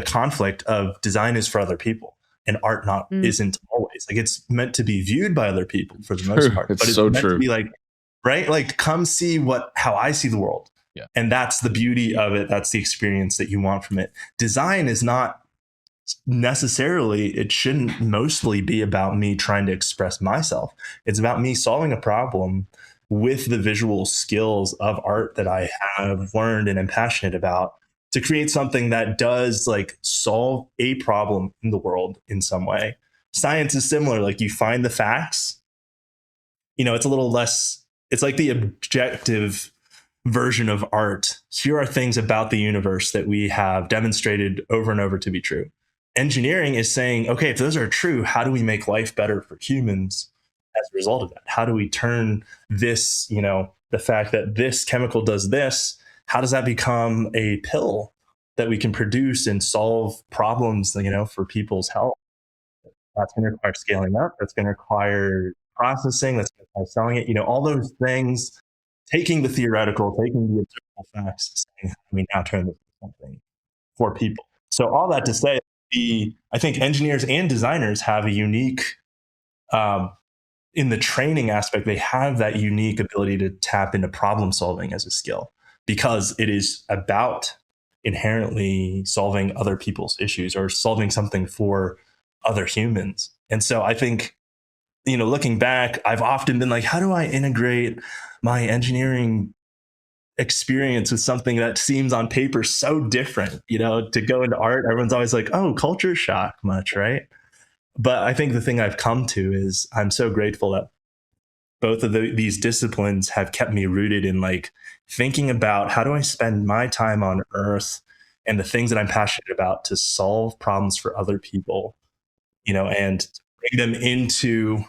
conflict of design is for other people and art isn't always. Like it's meant to be viewed by other people for the most part. It's but it's so meant true. to be like, right? Like come see how I see the world. Yeah. And that's the beauty of it. That's the experience that you want from it. Design is not necessarily, it shouldn't mostly be about me trying to express myself. It's about me solving a problem with the visual skills of art that I have learned and am passionate about to create something that does like solve a problem in the world in some way. Science is similar. Like you find the facts, it's a little less, it's like the objective version of art. Here are things about the universe that we have demonstrated over and over to be true. Engineering is saying, okay, if those are true, how do we make life better for humans as a result of that? How do we turn this, the fact that this chemical does this, how does that become a pill that we can produce and solve problems, for people's health? That's going to require scaling up. That's going to require processing. That's going to require selling it. All those things, taking the theoretical, taking the observable facts, saying, how do we now turn this into something for people? So all that to say, I think engineers and designers have a unique, in the training aspect, they have that unique ability to tap into problem solving as a skill because it is about inherently solving other people's issues or solving something for other humans. And so I think, looking back, I've often been like, how do I integrate my engineering experience with something that seems on paper so different, to go into art? Everyone's always like, oh, culture shock much, right? But I think the thing I've come to is I'm so grateful that both of these disciplines have kept me rooted in like thinking about how do I spend my time on earth and the things that I'm passionate about to solve problems for other people, and bring them into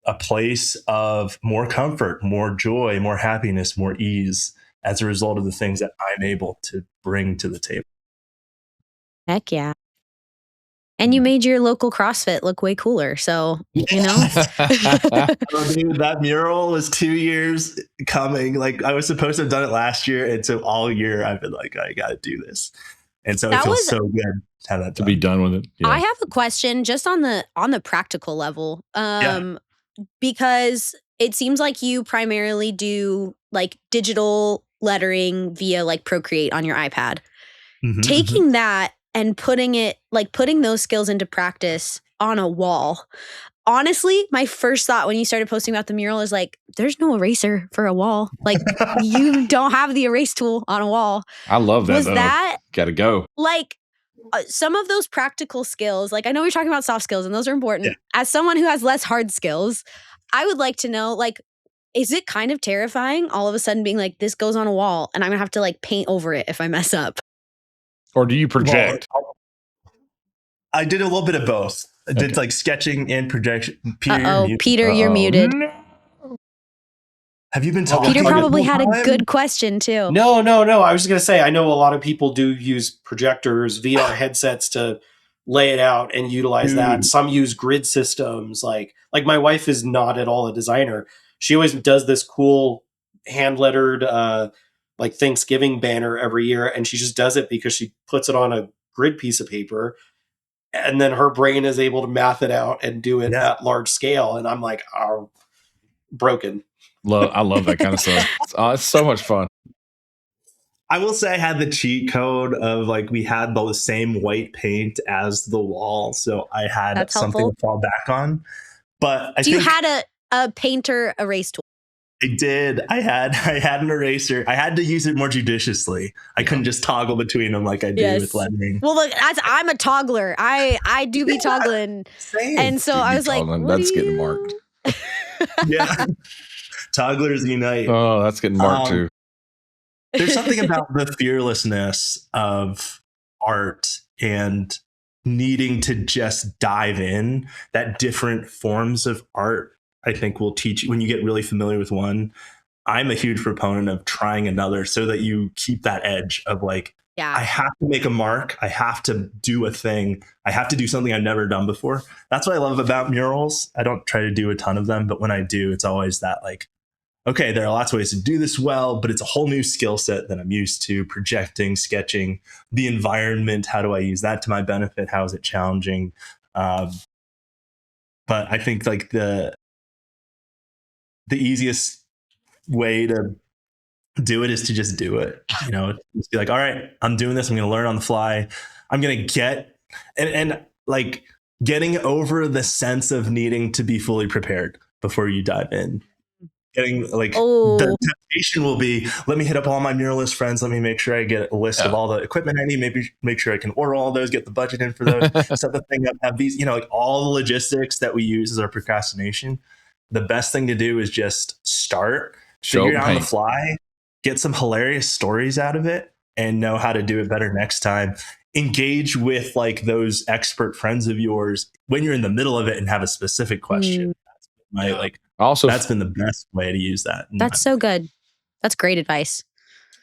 a place of more comfort, more joy, more happiness, more ease as a result of the things that I'm able to bring to the table. Heck yeah. And you made your local CrossFit look way cooler. So, Oh, dude, that mural was 2 years coming. Like I was supposed to have done it last year. And so all year I've been like, I got to do this. And so it feels so good to have that to be done with it. Yeah. I have a question just on the practical level. Because it seems like you primarily do like digital lettering via like Procreate on your iPad. taking that and putting those skills into practice on a wall. Honestly, my first thought when you started posting about the mural is like, there's no eraser for a wall. Like, you don't have the erase tool on a wall. I love that. Was though. that Gotta go? Like, some of those practical skills, like I know we're talking about soft skills and those are important. Yeah. As someone who has less hard skills, I would like to know, like, is it kind of terrifying all of a sudden being like, this goes on a wall and I'm gonna have to like paint over it if I mess up? Or do you project? Well, I did a little bit of both. I did like sketching and projection. Peter, you're muted. No. Have you been talking? Peter probably had a good question too. No. I was just going to say, I know a lot of people do use projectors, VR headsets to lay it out and utilize that. Some use grid systems. Like my wife is not at all a designer. She always does this cool hand lettered, like Thanksgiving banner every year. And she just does it because she puts it on a grid piece of paper. And then her brain is able to math it out and do it at large scale. And I'm like, oh, broken. I love that kind of stuff. It's so much fun. I will say I had the cheat code of like we had the same white paint as the wall, so I had something to fall back on. But I think you had a painter erase tool. I did. I had an eraser. I had to use it more judiciously. I couldn't just toggle between them like I do with lettering. Well, look, I'm a toggler. I do be toggling, and so I was like, that's getting marked. Yeah. Togglers unite. Oh, that's getting marked too. There's something about the fearlessness of art and needing to just dive in that different forms of art, I think, will teach you when you get really familiar with one. I'm a huge proponent of trying another so that you keep that edge of like, I have to make a mark. I have to do a thing. I have to do something I've never done before. That's what I love about murals. I don't try to do a ton of them, but when I do, it's always that like, okay, there are lots of ways to do this well, but it's a whole new skill set that I'm used to, projecting, sketching, the environment. How do I use that to my benefit? How is it challenging? But I think like the easiest way to do it is to just do it. You know, just be like, all right, I'm doing this. I'm going to learn on the fly. I'm going to get, and like getting over the sense of needing to be fully prepared before you dive in. Getting like the temptation will be, let me hit up all my muralist friends. Let me make sure I get a list of all the equipment I need. Maybe make sure I can order all those, get the budget in for those, set the thing up, have these, you know, like all the logistics that we use as our procrastination. The best thing to do is just start, figure it out on the fly, get some hilarious stories out of it, and know how to do it better next time. Engage with like those expert friends of yours when you're in the middle of it and have a specific question. That's been the best way to use that. That's so good. That's great advice.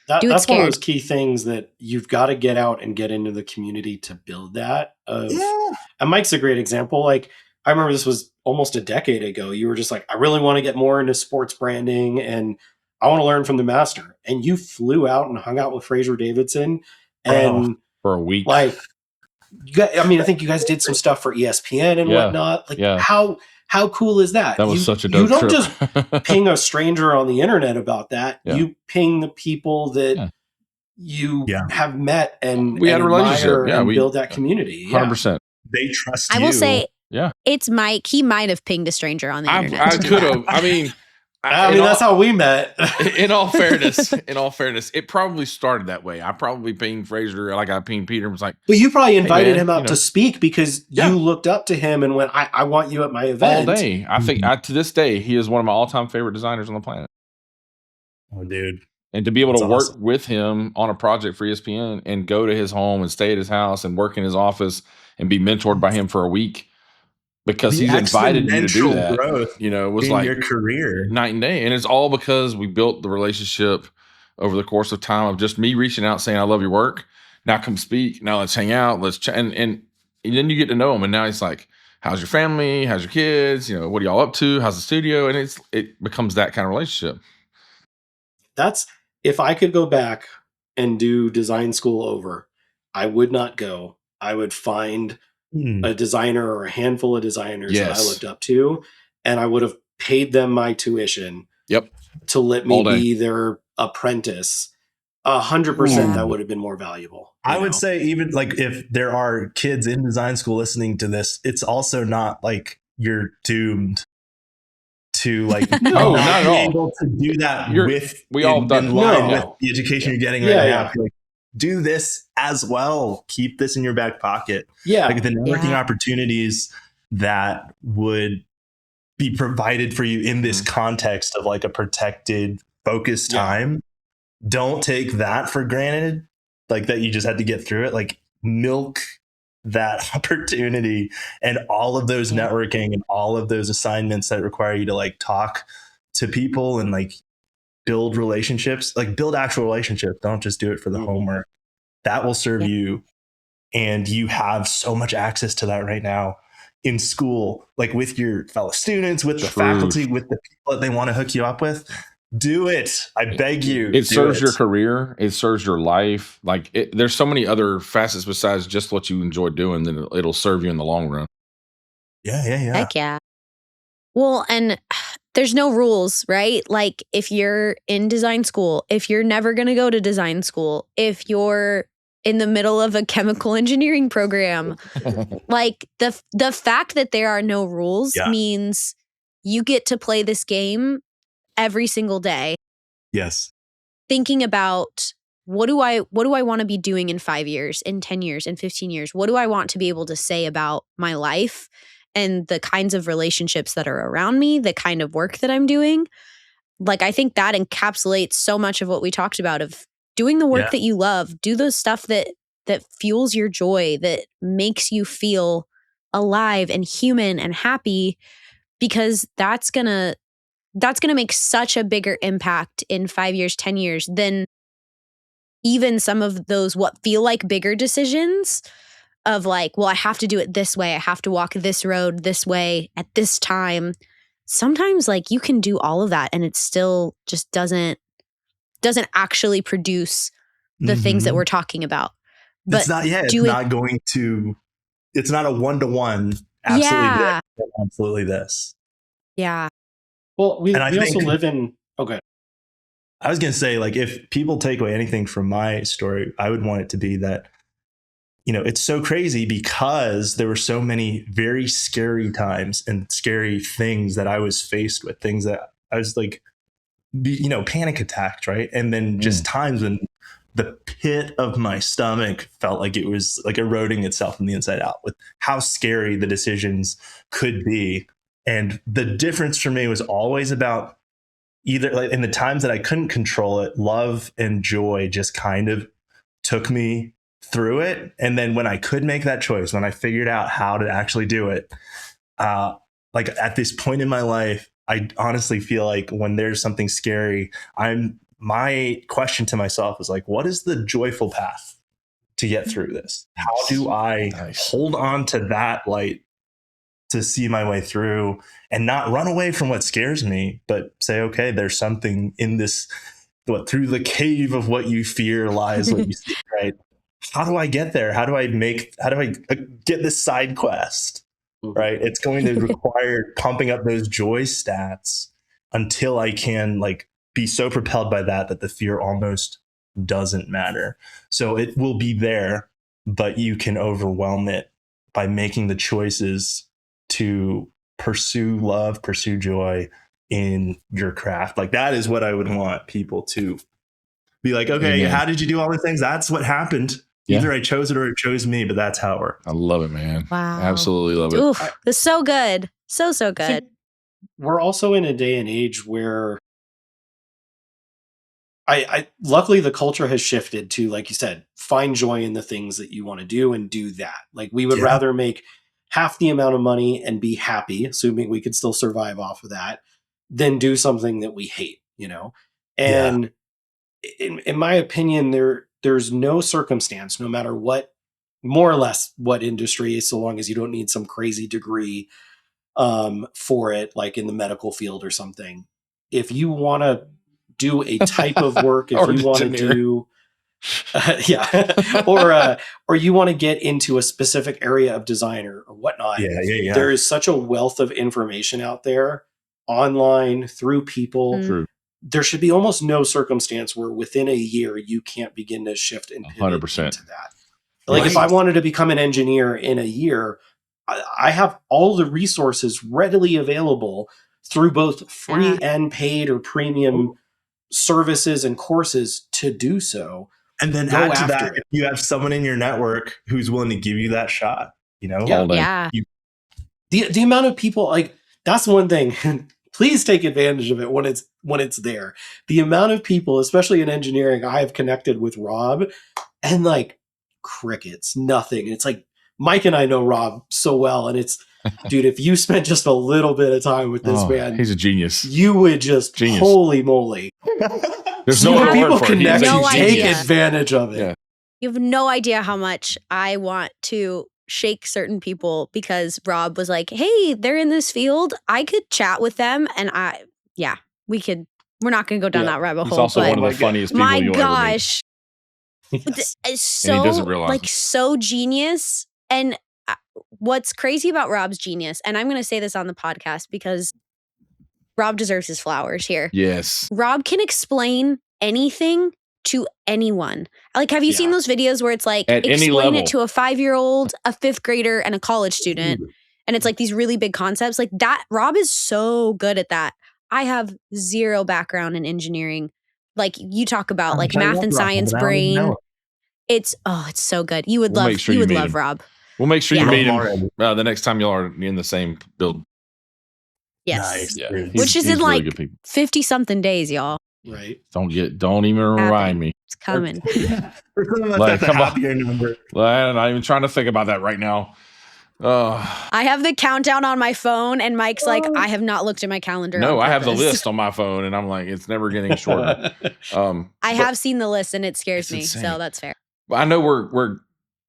That's one of those key things that you've got to get out and get into the community to build that. And Mike's a great example. Like, I remember this was almost a decade ago. You were just like, I really want to get more into sports branding and I want to learn from the master. And you flew out and hung out with Fraser Davidson and for a week. Like, I think you guys did some stuff for ESPN and whatnot. Like, how cool is that? That was such a dope trip. You don't just ping a stranger on the internet about that. Yeah. You ping the people that you have met and we had a relationship. And build that community. 100%. They trust you. I will say, it's Mike. He might have pinged a stranger on the internet. I could have. I mean, that's how we met. in all fairness, it probably started that way. I probably pinged Fraser like I pinged Peter and was like, well, you probably invited him out to speak because you looked up to him and went, I want you at my event. All day. I think to this day, he is one of my all-time favorite designers on the planet. Oh, dude. And to be able to work with him on a project for ESPN and go to his home and stay at his house and work in his office and be mentored by him for a week. Because he's invited you to do that, you know, it was like your career night and day. And it's all because we built the relationship over the course of time of just me reaching out saying, I love your work. Now come speak. Now let's hang out. Let's and then you get to know him. And now he's like, how's your family? How's your kids? You know, what are y'all up to? How's the studio? And it becomes that kind of relationship. That's, if I could go back and do design school over, I would not go. I would find a designer or a handful of designers that I looked up to, and I would have paid them my tuition to let me be their apprentice 100% Yeah. that would have been more valuable. I would say even like if there are kids in design school listening to this, it's also not like you're doomed to like No, not at be all. able to do that We all have done in it. line No. with the education you're getting Yeah, right yeah. now. Like, do this as well. Keep this in your back pocket. Yeah. Like the networking Yeah. opportunities that would be provided for you in this context of like a protected, focused Yeah. time. Don't take that for granted. Like that you just had to get through it. Like milk that opportunity and all of those Yeah. networking and all of those assignments that require you to like talk to people and like build relationships, like build actual relationships. Don't just do it for the homework. That will serve Yeah. you. And you have so much access to that right now in school, like with your fellow students, with the faculty, with the people that they want to hook you up with. Do it. I beg you. It serves your career. It serves your life. Like there's so many other facets besides just what you enjoy doing that it'll serve you in the long run. Yeah. Heck yeah. Well, and there's no rules, right? Like if you're in design school, if you're never going to go to design school, if you're in the middle of a chemical engineering program, like the fact that there are no rules means you get to play this game every single day. Yes. Thinking about what do I want to be doing in 5 years, in 10 years, in 15 years? What do I want to be able to say about my life and the kinds of relationships that are around me, the kind of work that I'm doing? Like, I think that encapsulates so much of what we talked about of doing the work that you love, do the stuff that fuels your joy, that makes you feel alive and human and happy, because that's gonna make such a bigger impact in 5 years, 10 years than even some of those what feel like bigger decisions of like, well, I have to do it this way. I have to walk this road this way at this time. Sometimes like you can do all of that and it still just doesn't actually produce the things that we're talking about. But it's not, it's not a one-to-one. Absolutely this, absolutely this. Yeah. Well, we also live in, okay. I was going to say, like, if people take away anything from my story, I would want it to be that, you know, it's so crazy because there were so many very scary times and scary things that I was faced with, things that I was like, you know, panic attacked, right? And then just times when the pit of my stomach felt like it was like eroding itself from the inside out with how scary the decisions could be. And the difference for me was always about either like in the times that I couldn't control it, love and joy just kind of took me through it. And then when I could make that choice, when I figured out how to actually do it, like at this point in my life, I honestly feel like when there's something scary, my question to myself is like, what is the joyful path to get through this? How do I hold on to that light to see my way through and not run away from what scares me, but say, okay, there's something in this, through the cave of what you fear lies what you see, right? How do I get there? How do I get this side quest? Right? It's going to require pumping up those joy stats until I can like be so propelled by that the fear almost doesn't matter. So it will be there, but you can overwhelm it by making the choices to pursue love, pursue joy in your craft. Like that is what I would want people to be like, okay, how did you do all the things? That's what happened. Either I chose it or it chose me, but that's how it worked. I love it, man. Wow. Absolutely love it. Oof, it's so good. So good. We're also in a day and age where I luckily the culture has shifted to, like you said, find joy in the things that you want to do and do that. Like we would rather make half the amount of money and be happy, assuming we could still survive off of that, than do something that we hate, you know? And in my opinion, there's no circumstance, no matter what, more or less what industry, so long as you don't need some crazy degree for it, like in the medical field or something. If you want to do a type of work, if you want to do, or you want to get into a specific area of design or whatnot, there is such a wealth of information out there online through people. True. there should be almost no circumstance where within a year you can't begin to shift and pivot 100%. into that. Like if I wanted to become an engineer in a year, I have all the resources readily available through both free and paid or premium services and courses to do so. And then add to that, if you have someone in your network who's willing to give you that shot, you know? Yeah. The amount of people, like, that's one thing. Please take advantage of it when it's there. The amount of people, especially in engineering, I have connected with Rob, and like crickets, nothing. And it's like Mike and I know Rob so well, and it's, dude, if you spent just a little bit of time with this man, he's a genius. You would just holy moly. There's no other people word for it. connect. No take idea. advantage of it. Yeah. You have no idea how much I want to shake certain people because Rob was like, hey, they're in this field. I could chat with them. And we're not going to go down that rabbit hole. He's also one of the funniest people you'll ever meet. It's so, and he doesn't realize like, so genius. And what's crazy about Rob's genius, and I'm going to say this on the podcast because Rob deserves his flowers here. Yes. Rob can explain anything to anyone. Like, have you seen those videos where it's like, at any explain level it to a 5-year-old, a 5th grader, and a college student? And it's like these really big concepts like that. Rob is so good at that. I have zero background in engineering. Like, you talk about like math and science brain. It's so good. You would love Rob. We'll make sure you meet him the next time y'all are in the same build. Yes. Nice. Yeah. Which is in like 50-something days, y'all. Right. Don't even remind me. It's coming. For some of us, that's a happier number. I'm not even trying to think about that right now. I have the countdown on my phone, and Mike's like, I have not looked at my calendar. No, I have the list on my phone, and I'm like, it's never getting shorter. I have seen the list, and it scares me. insane. So that's fair. I know we're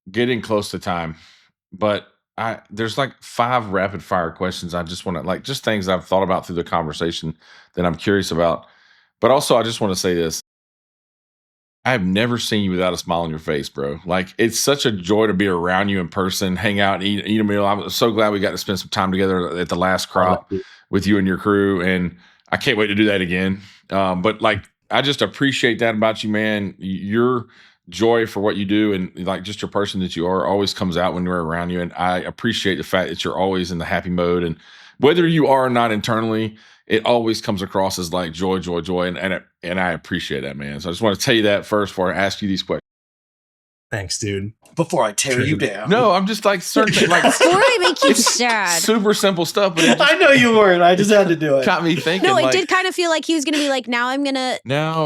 getting close to time, but there's like 5 rapid fire questions. I just want to like just things I've thought about through the conversation that I'm curious about. But also, I just want to say this. I have never seen you without a smile on your face, bro. Like, it's such a joy to be around you in person, hang out, eat a meal. I'm so glad we got to spend some time together at the last crop with you and your crew. And I can't wait to do that again. But like, I just appreciate that about you, man. Your joy for what you do and like just your person that you are always comes out when we're around you. And I appreciate the fact that you're always in the happy mode. And whether you are or not internally, it always comes across as like joy. And I appreciate that, man. So I just want to tell you that first before I ask you these questions. Thanks, dude. Before I tear you down. No, I'm just like certain like before I make you sad. Super simple stuff, but I know you weren't. I just had to do it. Got me thinking. No, it did kind of feel like he was going to be like, now I'm going to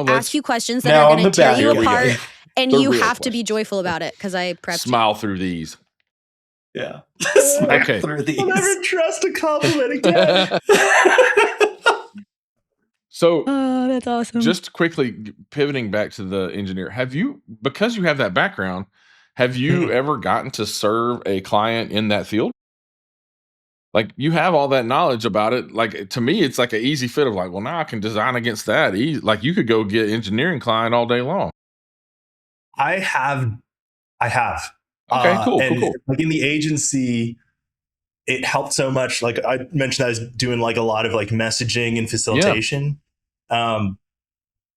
ask you questions that are going to tear you apart, and you have to be joyful about it because I prepped. Smile through these. Yeah. Okay. Through these. I'll never trust a compliment again. So, that's awesome. Just quickly pivoting back to the engineer, because you have that background, have you ever gotten to serve a client in that field? Like, you have all that knowledge about it. Like, to me, it's like an easy fit of like, well, now I can design against that. Like, you could go get engineering client all day long. I have. Okay, cool. Like in the agency, it helped so much. Like I mentioned, I was doing like a lot of like messaging and facilitation.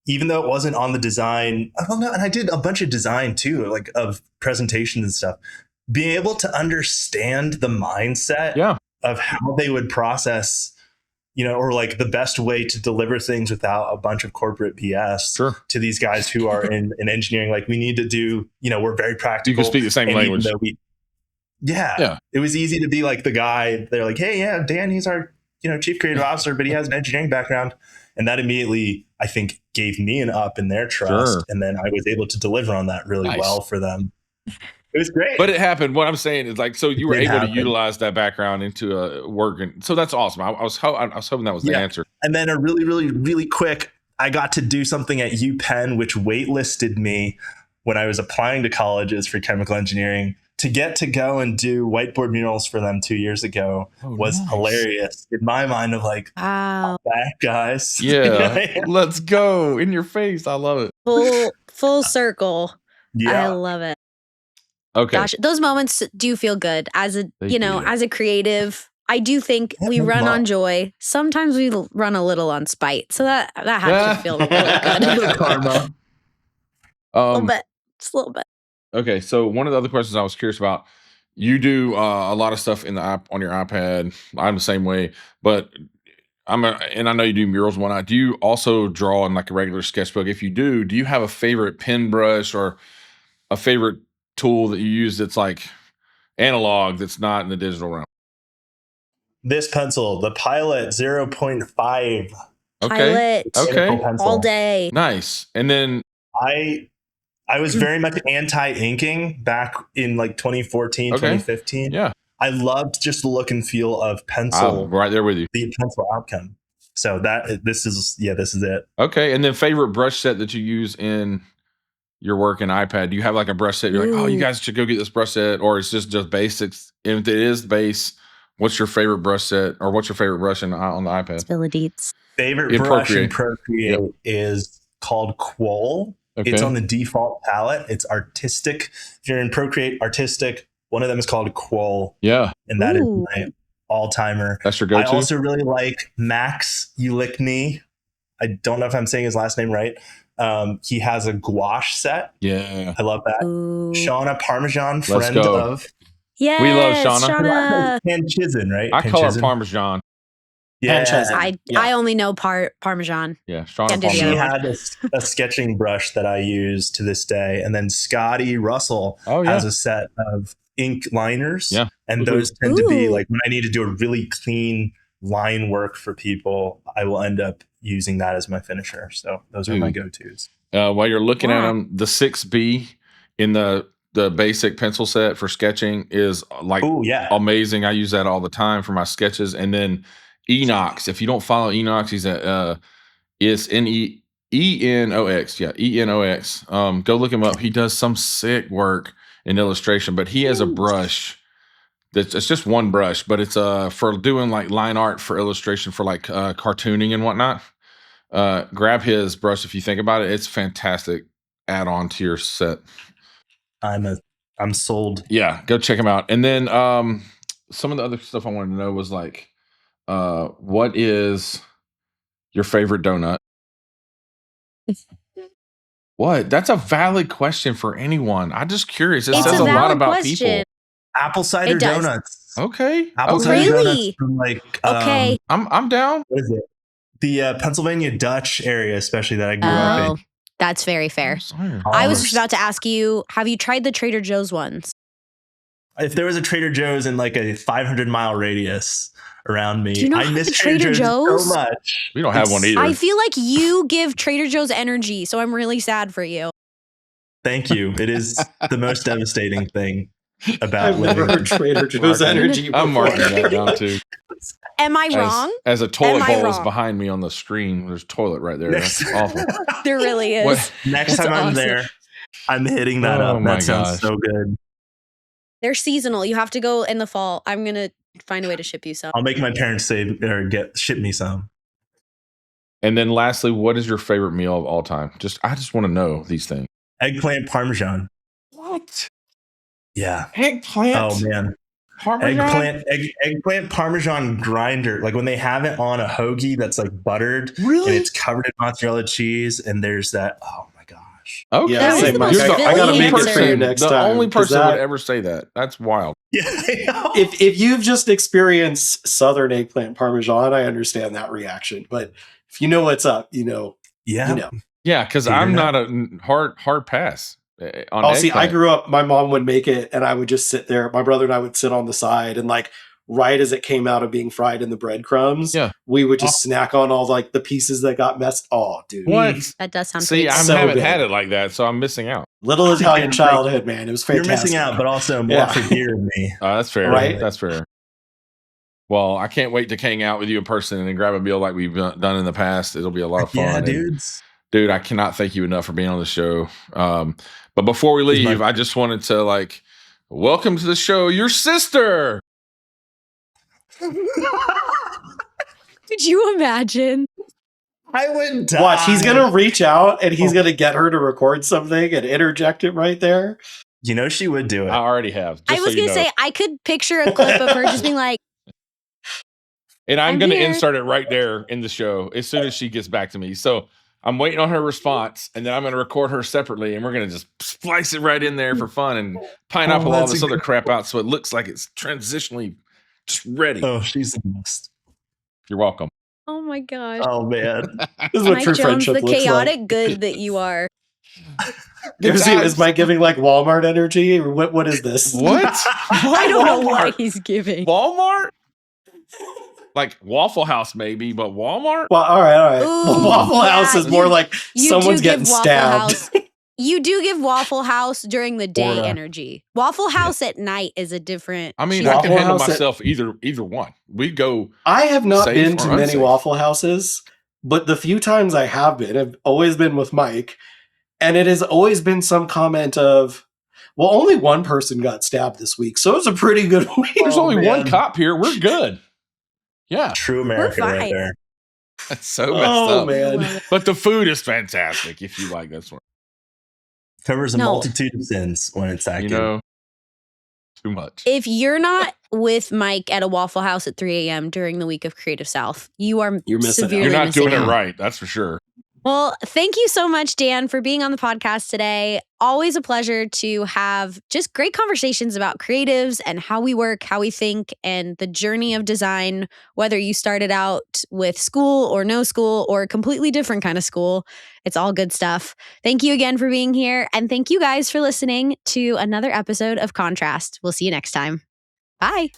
Even though it wasn't on the design, I don't know. And I did a bunch of design too, like of presentations and stuff. Being able to understand the mindset of how they would process, or like the best way to deliver things without a bunch of corporate BS to these guys who are in engineering. Like we need to do, we're very practical. You can speak the same language. It was easy to be like the guy. They're like, hey, Dan, he's our, chief creative officer, but he has an engineering background. And that immediately, I think, gave me an up in their trust. And then I was able to deliver on that really well for them. It was great. But it happened. What I'm saying is like, so you were able to utilize that background into work. And so that's awesome. I was hoping that was the answer. And then a really, really, really quick, I got to do something at UPenn, which waitlisted me when I was applying to colleges for chemical engineering. To get to go and do whiteboard murals for them 2 years ago was hilarious in my mind of like, wow, back guys. Yeah, let's go in your face. I love it. Full circle. Yeah, I love it. Okay. Gosh, those moments do feel good as a, as a creative. I do think we run on joy. Sometimes we run a little on spite. So that has to feel really good. Karma. A little bit. Just a little bit. Okay, so one of the other questions I was curious about, you do a lot of stuff in the app on your iPad. I'm the same way, but and I know you do murals and whatnot. Do you also draw in like a regular sketchbook? If you do you have a favorite pen brush or a favorite tool that you use that's like analog that's not in the digital realm? This pencil, the Pilot 0.5. Okay. Pilot. Okay. Pencil. All day. Nice. And then I was very much anti-inking back in like 2014, 2015. Yeah. I loved just the look and feel of pencil. I'm right there with you. The pencil outcome. So this is it. Okay. And then favorite brush set that you use in your work in iPad. Do you have like a brush set? You're like, oh, you guys should go get this brush set, or it's just basics. If it is base, what's your favorite brush set, or what's your favorite brush on the iPad? Spill the deets. Favorite In brush Procreate. in Procreate is called Quoll. Okay. It's on the default palette. It's artistic. If you're in Procreate, artistic. One of them is called Quoll. Yeah. And that is my all-timer. That's your go-to? I also really like Max Ulickney. I don't know if I'm saying his last name right. He has a gouache set. Yeah. I love that. Ooh. Shauna Parmesan, Let's friend go. of. Yes, We love Shauna. Panchizin, right? I call her Panchizin. Parmesan. Yeah. Panchizin. I only know Parmesan. Yeah. Shauna Can't do the She other Parmesan. one. had a sketching brush that I use to this day. And then Scotty Russell Oh, yeah. has a set of ink liners. Yeah. And those tend to be Ooh. like when I need to do a really clean line work for people, I will end up using that as my finisher. So those are my go-tos. While you're looking at Yeah. them, the 6B in the basic pencil set for sketching is like Oh, yeah. amazing. I use that all the time for my sketches. And then Enox. If you don't follow Enox, he's at it's Enox. Yeah, Enox. Go look him up. He does some sick work in illustration, but he has a brush it's just one brush, but it's for doing like line art for illustration for like cartooning and whatnot. Grab his brush if you think about it. It's fantastic add-on to your set. I'm sold. Yeah, go check him out. And then some of the other stuff I wanted to know was like, what is your favorite donut? What? That's a valid question for anyone. I'm just curious. It It's says a a lot valid about question. people. Apple cider It does. donuts. Okay. Apple Okay. cider Really? donuts from like Okay. I'm down. what is it? The Pennsylvania Dutch area, especially that I grew up Oh, in. that's very fair. Sorry. I was Almost. about to ask you, have you tried the Trader Joe's ones? If there was a Trader Joe's in like a 500-mile radius around me, Do you not I miss have Trader Trader Joe's Joe's? so much. We don't have one either. I feel like you give Trader Joe's energy, so I'm really sad for you. Thank you. It is the most devastating thing about I've never living. heard Trader Joe's Marking it. energy before. I'm marking that down too. Am I wrong? As a toilet Am I bowl is wrong? behind me on the screen. There's a toilet right there. That's awful. There really is. What? Next That's time I'm awesome. there, I'm hitting that Oh up. my That sounds gosh. so good. They're seasonal. You have to go in the fall. I'm going to find a way to ship you some. I'll make my parents ship me some. And then lastly, what is your favorite meal of all time? I just want to know these things. Eggplant Parmesan. What? Yeah. Eggplant? Oh man. Parmesan? Eggplant Parmesan grinder. Like when they have it on a hoagie that's like buttered and Really? it's covered in mozzarella cheese, and there's that. Oh my gosh. Okay. Yeah, That was same. the Mike. most I gotta Philly make it for answer. you next the time. only 'cause person that- would ever say that. That's wild. Yeah. I know. if you've just experienced Southern eggplant parmesan, I understand that reaction. But if you know what's up, Yeah. you know. Yeah, because Figure I'm it not a hard pass on Oh, see, I eggplant. grew up, my mom would make it and I would just sit there. My brother and I would sit on the side and like right as it came out of being fried in the breadcrumbs, Yeah. we would just snack on all like the pieces that got messed. Oh, dude. What? That does sound See, pretty I good. So haven't good. had it like that, so I'm missing out. Little Italian childhood, man. It was You're fantastic. missing out, but also more Yeah. for beer than me. That's fair. Right? That's fair. Well, I can't wait to hang out with you in person and grab a meal like we've done in the past. It'll be a lot of fun. Yeah, And, dudes. dude, I cannot thank you enough for being on the show. But before we It's my- leave, I just wanted to welcome to the show your sister. Could you imagine? I would die. Watch, he's going to reach out and he's going to get her to record something and interject it right there. You know she would do it. I already have. I was going to say, I could picture a clip of her just being like, And I'm I'm going to here. insert it right there in the show as soon as she gets back to me. So I'm waiting on her response, and then I'm going to record her separately, and we're going to just splice it right in there for fun and pineapple all that's this a other good- crap out so it looks like it's transitionally just ready. Oh, she's the best. You're welcome. Oh my gosh. Oh man. This is what Mike true Jones, friendship the looks chaotic like. good that you are. Is Mike giving like Walmart energy, or what is this? What? I don't know what he's giving. Walmart? Like Waffle House, maybe, but Walmart? Well, all right. Ooh, Waffle House yeah, is more like You someone's do give getting Waffle stabbed. House. You do give Waffle House during the day Or, energy. Waffle House at night is a different. I mean, she's I can Waffle handle House myself either one. We go. I have not Safe been or to many unsafe? Waffle Houses, but the few times I have been, have always been with Mike, and it has always been some comment of, well, only one person got stabbed this week, so it was a pretty good week. There's Oh, only one man. cop here. We're good. Yeah, True American right fine. there. that's so messed Oh, up. man. I love it. But the food is fantastic if you like this one. Covers a No. multitude of sins when it's that You good. know, too much. If you're not with Mike at a Waffle House at 3 a.m. during the week of Creative South, you are You're missing out. severely You're not missing doing it out. right. That's for sure. Well, thank you so much, Dan, for being on the podcast today. Always a pleasure to have just great conversations about creatives and how we work, how we think, and the journey of design, whether you started out with school or no school or a completely different kind of school. It's all good stuff. Thank you again for being here. And thank you guys for listening to another episode of Contrast. We'll see you next time. Bye.